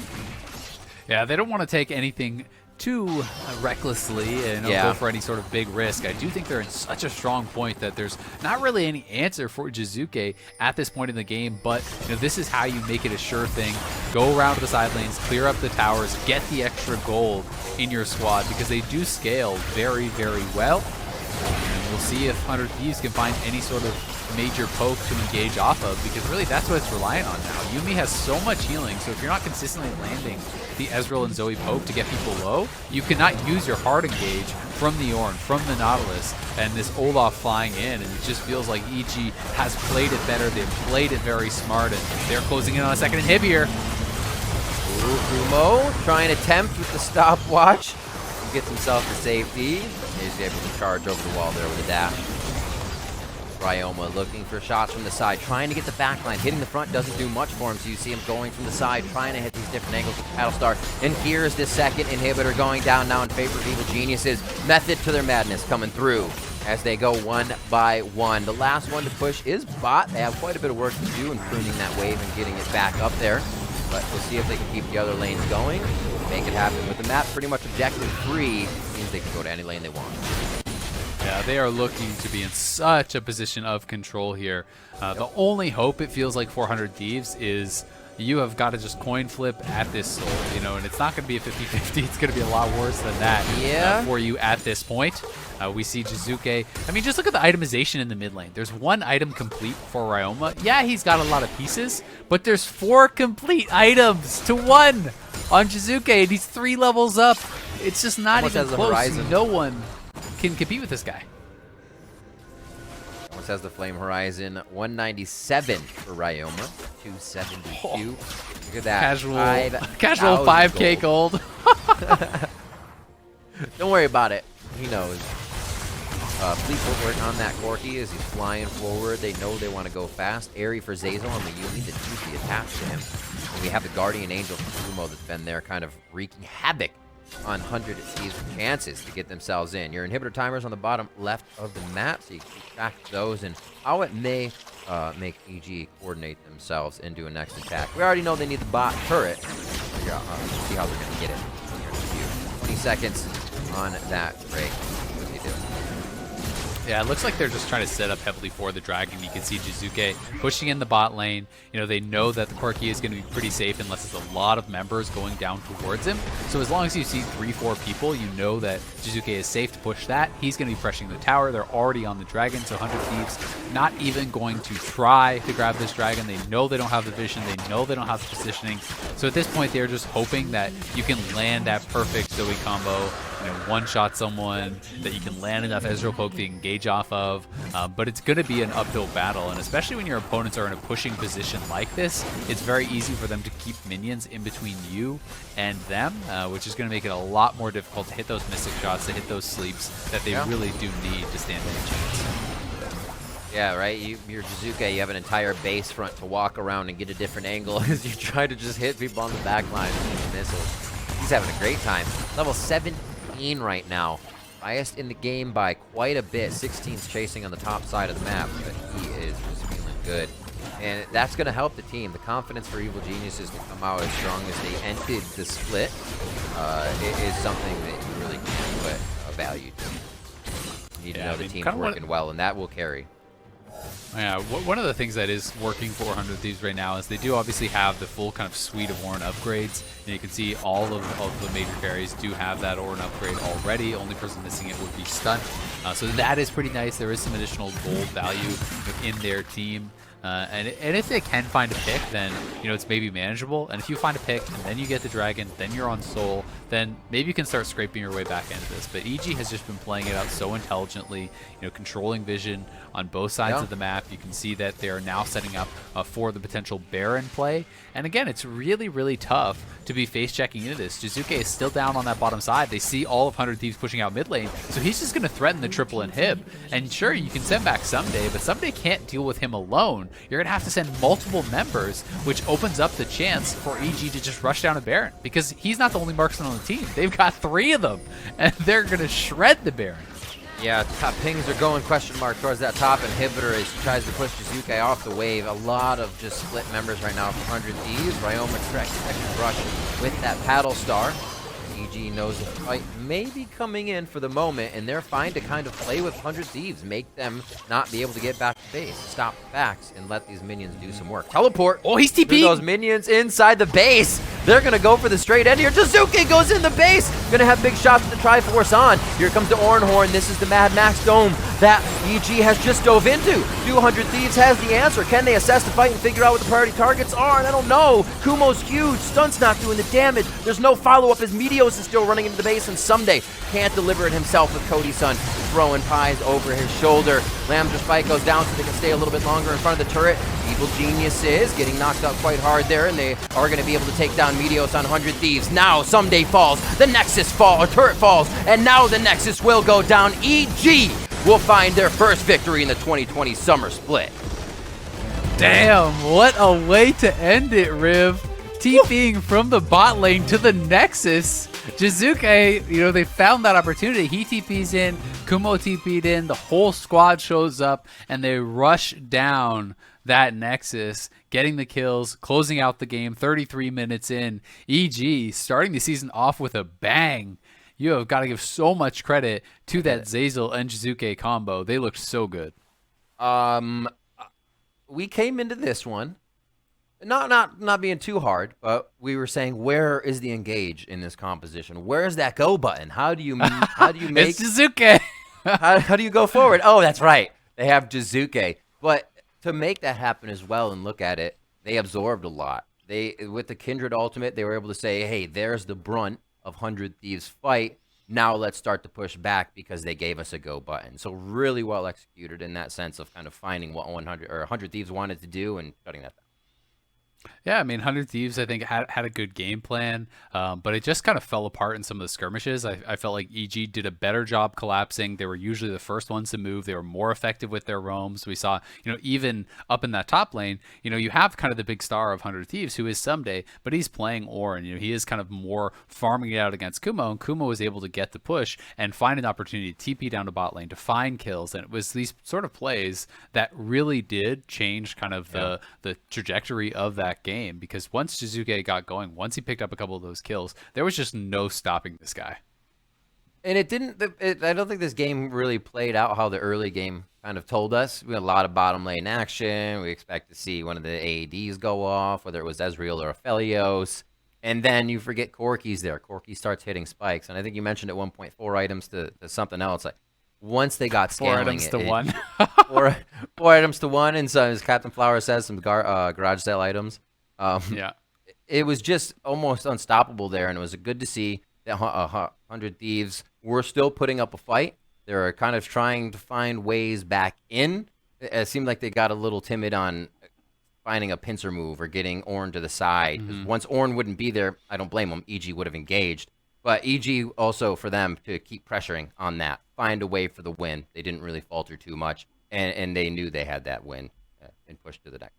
Yeah, they don't want to take anything too recklessly and go for any sort of big risk. I do think they're in such a strong point that there's not really any answer for Jiizuke at this point in the game, but you know, this is how you make it a sure thing. Go around to the side lanes, clear up the towers, get the extra gold in your squad, because they do scale very, very well. And we'll see if 100 Thieves can find any sort of major poke to engage off of, because really that's what it's relying on now. Yuumi has so much healing, so if you're not consistently landing the Ezreal and Zoe poke to get people low, you cannot use your hard engage from the Ornn, from the Nautilus, and this Olaf flying in, and it just feels like EG has played it better. They've played it very smart, and they're closing in on a second inhib here. Kumo trying to tempt with the stopwatch. He gets himself to safety. He's able to charge over the wall there with a dash. Ryoma looking for shots from the side, trying to get the backline. Hitting the front doesn't do much for him, so you see him going from the side, trying to hit these different angles with Battlestar. And here's the second inhibitor going down now in favor of Evil Geniuses. Method to their madness coming through as they go one by one. The last one to push is bot. They have quite a bit of work to do in pruning that wave and getting it back up there. But we'll see if they can keep the other lanes going. Make it happen. With the map pretty much objective free, means they can go to any lane they want. Yeah, they are looking to be in such a position of control here. The only hope, it feels like, 400 Thieves is you have got to just coin flip at this soul, you know, and it's not going to be a 50-50. It's going to be a lot worse than that for you at this point. We see Jiizuke. I mean, just look at the itemization in the mid lane. There's 1 item complete for Ryoma. Yeah, he's got a lot of pieces, but there's 4 complete items to 1 on Jiizuke, and he's 3 levels up. It's just not even close. No one can compete with this guy. Almost has the Flame Horizon. 197 for Ryoma. 272. Look at that. Casual 5K gold. Don't worry about it. He knows. Fleet footwork on that Corki as he's flying forward. They know they want to go fast. Airy for Zeyzal on the Yuumi to choose the attach to him. And we have the Guardian Angel from Kumo that's been there kind of wreaking havoc on 100 Thieves' chances to get themselves in. Your inhibitor timers on the bottom left of the map, so you can keep track of those and how it may make EG coordinate themselves into a next attack. We already know they need the bot turret. Figure out see how they're going to get it. Here's a few. 20 seconds on that break. What they do? Yeah, it looks like they're just trying to set up heavily for the dragon. You can see Jiizuke pushing in the bot lane. You know, they know that the Corki is going to be pretty safe unless it's a lot of members going down towards him. So as long as you see 3-4 people, you know that Jiizuke is safe to push that. He's going to be pressing the tower. They're already on the dragon, so 100 Thieves not even going to try to grab this dragon. They know they don't have the vision. They know they don't have the positioning. So at this point, they're just hoping that you can land that perfect Zoe combo, you know, one-shot someone, that you can land enough Ezreal poke to engage off of, but it's going to be an uphill battle, and especially when your opponents are in a pushing position like this, it's very easy for them to keep minions in between you and them, which is going to make it a lot more difficult to hit those mystic shots, to hit those sleeps that they really do need to stand a chance. Yeah, right? You're Jiizuke, you have an entire base front to walk around and get a different angle as you try to just hit people on the back line with missiles. He's having a great time. Level 17 right now. Highest in the game by quite a bit. 16's chasing on the top side of the map, but he is just feeling good. And that's going to help the team. The confidence for Evil Geniuses to come out as strong as they ended the split is something that you really can put a value to. You need to know the team's working well, and that will carry. Yeah, one of the things that is working for 100 Thieves right now is they do obviously have the full kind of suite of Ornn upgrades. And you can see all of the major carries do have that Ornn upgrade already. Only person missing it would be Stunt. So that is pretty nice. There is some additional gold value within their team. And if they can find a pick, then, you know, it's maybe manageable. And if you find a pick and then you get the dragon, then you're on soul, then maybe you can start scraping your way back into this. But EG has just been playing it out so intelligently, you know, controlling vision on both sides of the map. You can see that they're now setting up for the potential Baron play. And again, it's really, really tough to be face checking into this. Jiizuke is still down on that bottom side. They see all of 100 Thieves pushing out mid lane, so he's just going to threaten the triple inhib. And sure, you can send back Ssumday, but Ssumday can't deal with him alone. You're going to have to send multiple members, which opens up the chance for EG to just rush down a Baron, because he's not the only marksman on the team. They've got 3 of them, and they're going to shred the Baron. Yeah, top pings are going question mark towards that top inhibitor as he tries to push Jiizuke off the wave. A lot of just split members right now for 100 Thieves. Ryoma second rush with that paddle star. EG knows the fight may be coming in for the moment, and they're fine to kind of play with 100 Thieves, make them not be able to get back to base, stop the backs, and let these minions do some work. Teleport! Oh, he's TP! Those minions inside the base! They're gonna go for the straight end here. Jiizuke goes in the base! Gonna have big shots with the Triforce on. Here comes the Ornn. This is the Mad Max Dome that EG has just dove into. 200 Thieves has the answer. Can they assess the fight and figure out what the priority targets are? And I don't know. Kumo's huge. Stunt's not doing the damage. There's no follow-up as Meteos is still running into the base, and Ssumday can't deliver it himself with Cody Sun throwing pies over his shoulder. Lambda Spike goes down so they can stay a little bit longer in front of the turret. Evil Genius is getting knocked out quite hard there, and they are going to be able to take down Meteos on 100 Thieves. Now Ssumday falls, the Nexus turret falls, and now the Nexus will go down. EG will find their first victory in the 2020 Summer Split. Damn, what a way to end it, Riv. TPing from the bot lane to the Nexus. Jiizuke, you know, they found that opportunity. He TP's in, Kumo TP'd in, the whole squad shows up, and they rush down that Nexus, getting the kills, closing out the game 33 minutes in. EG starting the season off with a bang. You have got to give so much credit to that Zeyzal and Jiizuke combo. They looked so good. We came into this one Not being too hard, but we were saying, where is the engage in this composition? Where is that go button? How do you make It's Jiizuke. how do you go forward? Oh, that's right. They have Jiizuke. But to make that happen as well and look at it, they absorbed a lot. With the Kindred ultimate, they were able to say, hey, there's the brunt of 100 Thieves fight. Now let's start to push back because they gave us a go button. So really well executed in that sense of kind of finding what 100 Thieves wanted to do and shutting that down. Yeah, I mean, 100 Thieves, I think, had a good game plan, but it just kind of fell apart in some of the skirmishes. I felt like EG did a better job collapsing. They were usually the first ones to move. They were more effective with their roams. We saw, even up in that top lane, you have kind of the big star of 100 Thieves, who is Ssumday, but he's playing Ornn. He is kind of more farming it out against Kumo, and Kumo was able to get the push and find an opportunity to TP down to bot lane to find kills, and it was these sort of plays that really did change kind of the trajectory of that game, because once Jiizuke got going, once he picked up a couple of those kills, there was just no stopping this guy. And I don't think this game really played out how the early game kind of told us. We had a lot of bottom lane action. We expect to see one of the AADs go off, whether it was Ezreal or Aphelios. And then you forget Corki's there. Corki starts hitting spikes. And I think you mentioned at one point 4 items to something else. Like, once they got scaling 4 items to 1. 4 items to 1. And so, as Captain Flower says, some garage sale items. Yeah, it was just almost unstoppable there, and it was good to see that 100 Thieves were still putting up a fight. They were kind of trying to find ways back in. It seemed like they got a little timid on finding a pincer move or getting Ornn to the side. Once Ornn wouldn't be there, I don't blame them. EG would have engaged. But EG also, for them to keep pressuring on that, find a way for the win. They didn't really falter too much, and they knew they had that win and pushed to the next.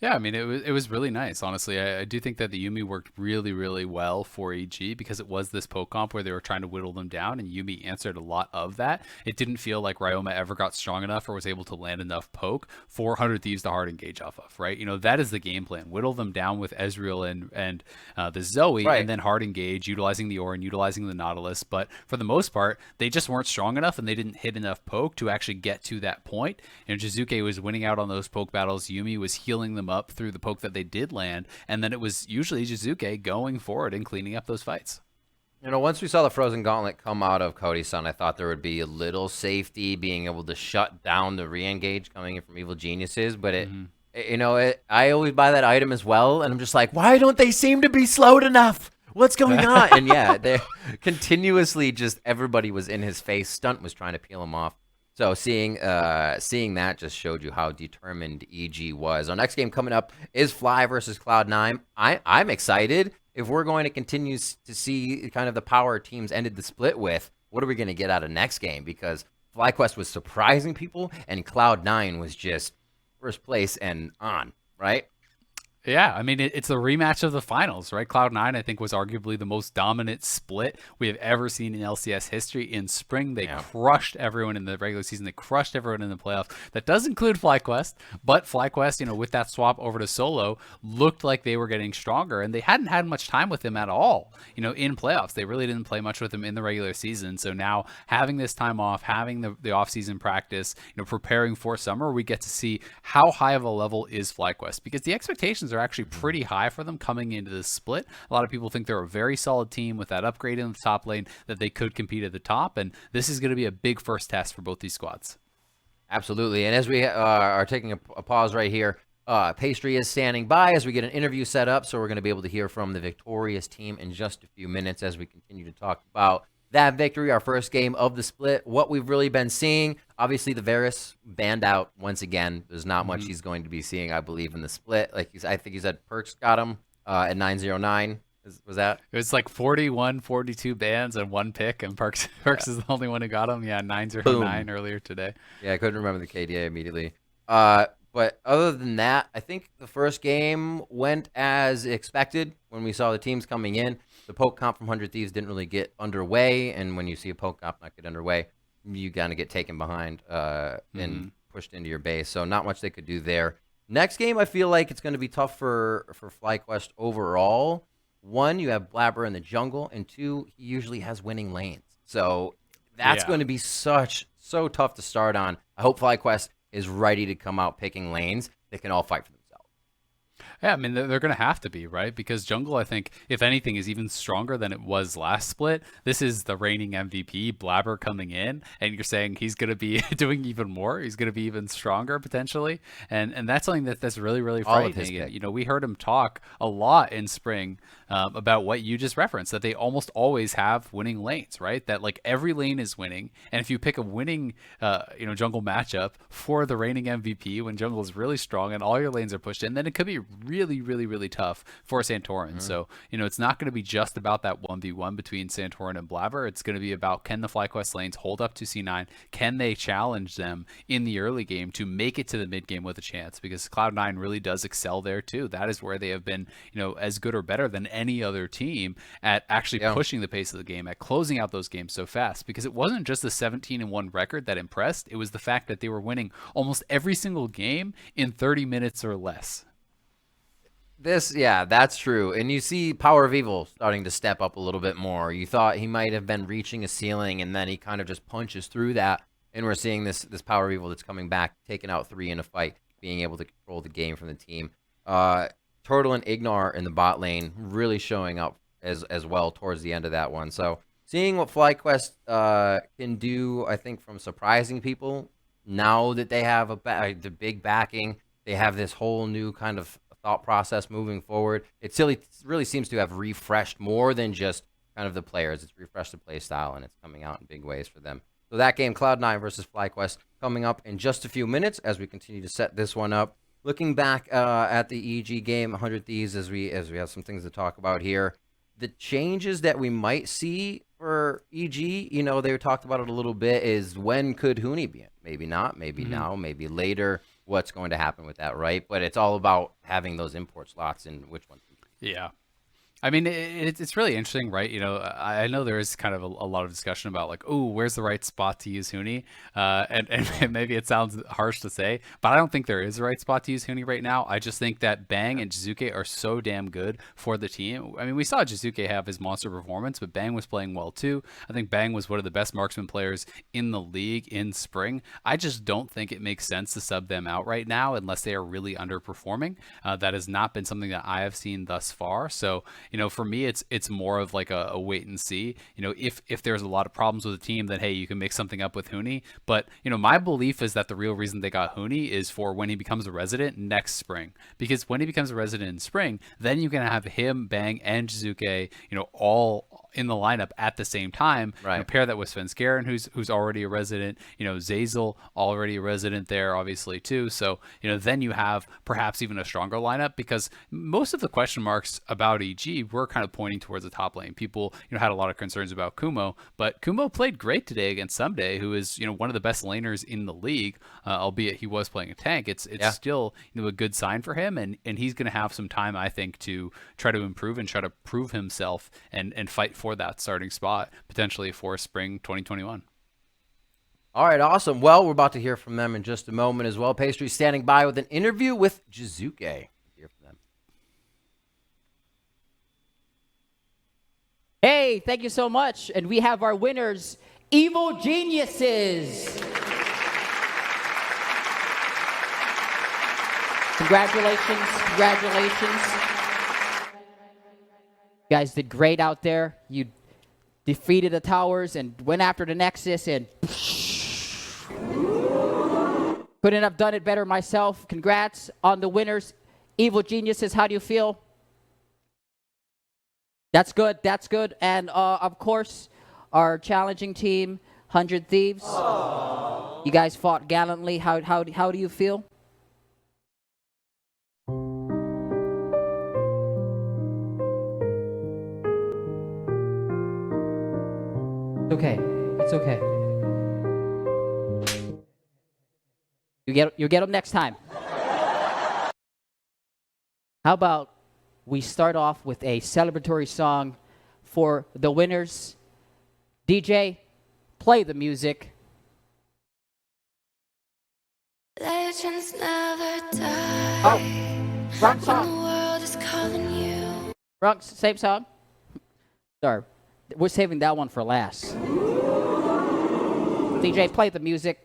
Yeah, I mean, it was really nice, honestly. I do think that the Yuumi worked really, really well for EG because it was this poke comp where they were trying to whittle them down, and Yuumi answered a lot of that. It didn't feel like Ryoma ever got strong enough or was able to land enough poke for 100 Thieves to hard engage off of, right? That is the game plan. Whittle them down with Ezreal and the Zoe, right, and then hard engage, utilizing the Ornn, utilizing the Nautilus. But for the most part, they just weren't strong enough, and they didn't hit enough poke to actually get to that point. Jiizuke was winning out on those poke battles. Yuumi was healing them up through the poke that they did land, and then it was usually Jiizuke going forward and cleaning up those fights. Once we saw the Frozen Gauntlet come out of Cody Sun, I thought there would be a little safety being able to shut down the re-engage coming in from Evil Geniuses, but I always buy that item as well, and I'm just like, why don't they seem to be slowed enough? What's going on? And yeah, they continuously just everybody was in his face. Stunt was trying to peel him off. So seeing that just showed you how determined EG was. Our next game coming up is Fly versus Cloud9. I'm excited. If we're going to continue to see kind of the power teams ended the split with, what are we going to get out of next game? Because FlyQuest was surprising people, and Cloud9 was just first place and on, right? Yeah, I mean, it's a rematch of the finals, right? Cloud9, I think, was arguably the most dominant split we have ever seen in LCS history. In spring, they crushed everyone in the regular season. They crushed everyone in the playoffs. That does include FlyQuest, but FlyQuest, with that swap over to solo, looked like they were getting stronger, and they hadn't had much time with him at all, in playoffs. They really didn't play much with him in the regular season. So now, having this time off, having the off-season practice, preparing for summer, we get to see how high of a level is FlyQuest, because the expectations are actually pretty high for them coming into this split. A lot of people think they're a very solid team with that upgrade in the top lane, that they could compete at the top, and this is going to be a big first test for both these squads. Absolutely. And as we are taking a pause right here, Pastry is standing by as we get an interview set up, so we're going to be able to hear from the victorious team in just a few minutes as we continue to talk about that victory, our first game of the split, what we've really been seeing. Obviously, the Varus banned out once again. There's not much he's going to be seeing, I believe, in the split. I think he said Perks got him at 909. Was that? It was like 41, 42 bans and 1 pick, and Perks is the only one who got him. Yeah, 909 earlier today. Yeah, I couldn't remember the KDA immediately. But other than that, I think the first game went as expected when we saw the teams coming in. The poke comp from 100 Thieves didn't really get underway, and when you see a poke comp not get underway, you kind of get taken behind and pushed into your base. So not much they could do there. Next game, I feel like it's going to be tough for FlyQuest overall. 1, you have Blabber in the jungle, and 2, he usually has winning lanes. So that's going to be so tough to start on. I hope FlyQuest is ready to come out picking lanes that can all fight for themselves. Yeah, I mean, they're going to have to be, right? Because jungle, I think, if anything, is even stronger than it was last split. This is the reigning MVP, Blabber, coming in, and you're saying he's going to be doing even more. He's going to be even stronger, potentially. And that's something that's really, really frightening. And, you know, we heard him talk a lot in spring about what you just referenced, that they almost always have winning lanes, right? That, like, every lane is winning. And if you pick a winning, jungle matchup for the reigning MVP when jungle is really strong and all your lanes are pushed in, then it could be really, really, really tough for Santorin. So, you know, it's not going to be just about that 1v1 between Santorin and Blabber. It's going to be about, can the FlyQuest lanes hold up to C9? Can they challenge them in the early game to make it to the mid game with a chance? Because Cloud9 really does excel there too. That is where they have been, you know, as good or better than any other team at actually pushing the pace of the game, at closing out those games so fast. Because it wasn't just the 17-1 record that impressed. It was the fact that they were winning almost every single game in 30 minutes or less. That's true. And you see Power of Evil starting to step up a little bit more. You thought he might have been reaching a ceiling, and then he kind of just punches through that. And we're seeing this Power of Evil that's coming back, taking out 3 in a fight, being able to control the game from the team. Turtle and Ignar in the bot lane really showing up as well towards the end of that one. So seeing what FlyQuest can do, I think, from surprising people, now that they have the big backing, they have this whole new kind of thought process moving forward. It really seems to have refreshed more than just kind of the players. It's refreshed the play style, and it's coming out in big ways for them. So that game, Cloud9 versus FlyQuest, coming up in just a few minutes as we continue to set this one up. Looking back at the EG game, 100 Thieves, as we have some things to talk about here. The changes that we might see for EG, you know, they talked about it a little bit, is when could Huni be in? Maybe not, maybe now, maybe later. What's going to happen with that, right? But it's all about having those import slots and which one. Yeah. I mean, it's really interesting, right? You know, I know there is kind of a lot of discussion about, like, oh, where's the right spot to use Huni? And maybe it sounds harsh to say, but I don't think there is a right spot to use Huni right now. I just think that Bang and Jiizuke are so damn good for the team. I mean, we saw Jiizuke have his monster performance, but Bang was playing well too. I think Bang was one of the best marksman players in the league in spring. I just don't think it makes sense to sub them out right now unless they are really underperforming. That has not been something that I have seen thus far. So, you know, for me, it's more of like a wait and see. You know, if there's a lot of problems with the team, then hey, you can make something up with Huni. But, you know, my belief is that the real reason they got Huni is for when he becomes a resident next spring. Because when he becomes a resident in spring, then you can have him, Bang, and Jiizuke, you know, all in the lineup at the same time. Right. You know, pair that with Svenskeren, who's already a resident. You know, Zeyzal, already a resident there, obviously too. So, you know, then you have perhaps even a stronger lineup, because most of the question marks about EG were kind of pointing towards the top lane. People, you know, had a lot of concerns about Kumo, but Kumo played great today against Ssumday, who is, you know, one of the best laners in the league, albeit he was playing a tank. It's still, you know, a good sign for him, and he's going to have some time, I think, to try to improve and try to prove himself and fight for that starting spot potentially for spring 2021. All right, awesome. Well, we're about to hear from them in just a moment as well. Pastry standing by with an interview with Jiizuke. Hear from them. Hey, thank you so much. And we have our winners, Evil Geniuses. Congratulations. You guys did great out there. You defeated the towers and went after the Nexus, and couldn't have done it better myself. Congrats on the winners. Evil Geniuses, how do you feel? That's good. And of course, our challenging team, 100 Thieves. Aww. You guys fought gallantly. How do you feel? It's okay. You get them next time. How about we start off with a celebratory song for the winners? DJ, play the music. Legends never die. Oh, wrong song. When the world is calling you. Wrong, same song. Sorry, we're saving that one for last. DJ, play the music.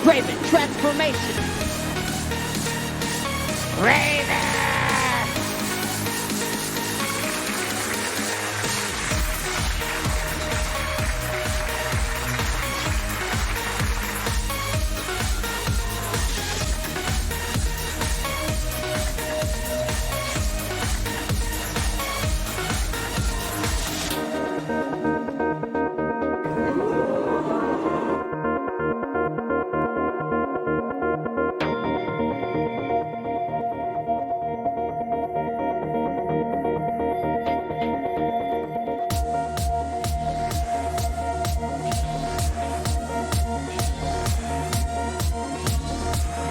Raven transformation. Raven!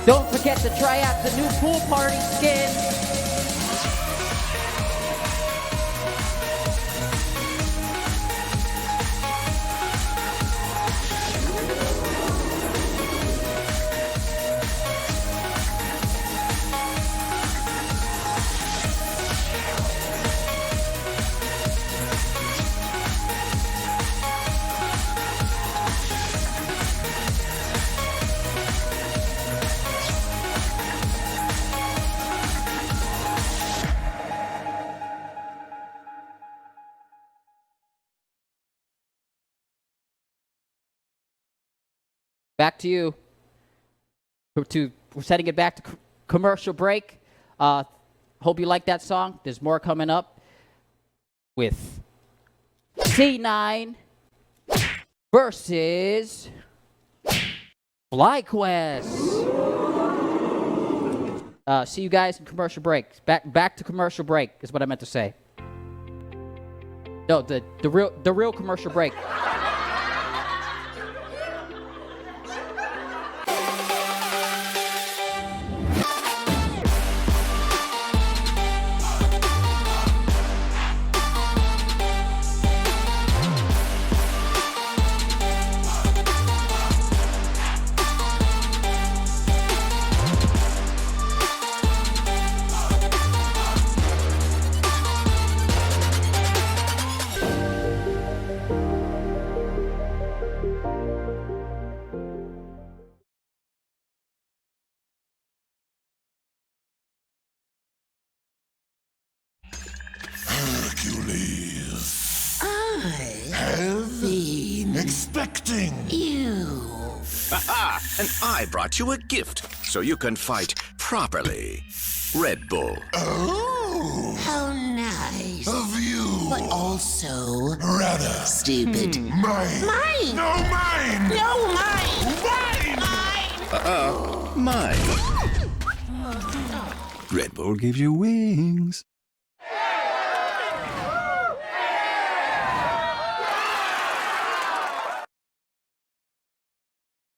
Don't forget to try out the new pool party skin. Back to you. We're setting it back to commercial break. Hope you like that song. There's more coming up with C9 versus FlyQuest. See you guys in commercial break. Back to commercial break is what I meant to say. No, the real commercial break. Expecting you. Haha! And I brought you a gift so you can fight properly. Red Bull. Oh! How nice. Of you. But also rather stupid. Mine. Mine. No, mine. No, mine. Mine. Mine. Red Bull gives you wings.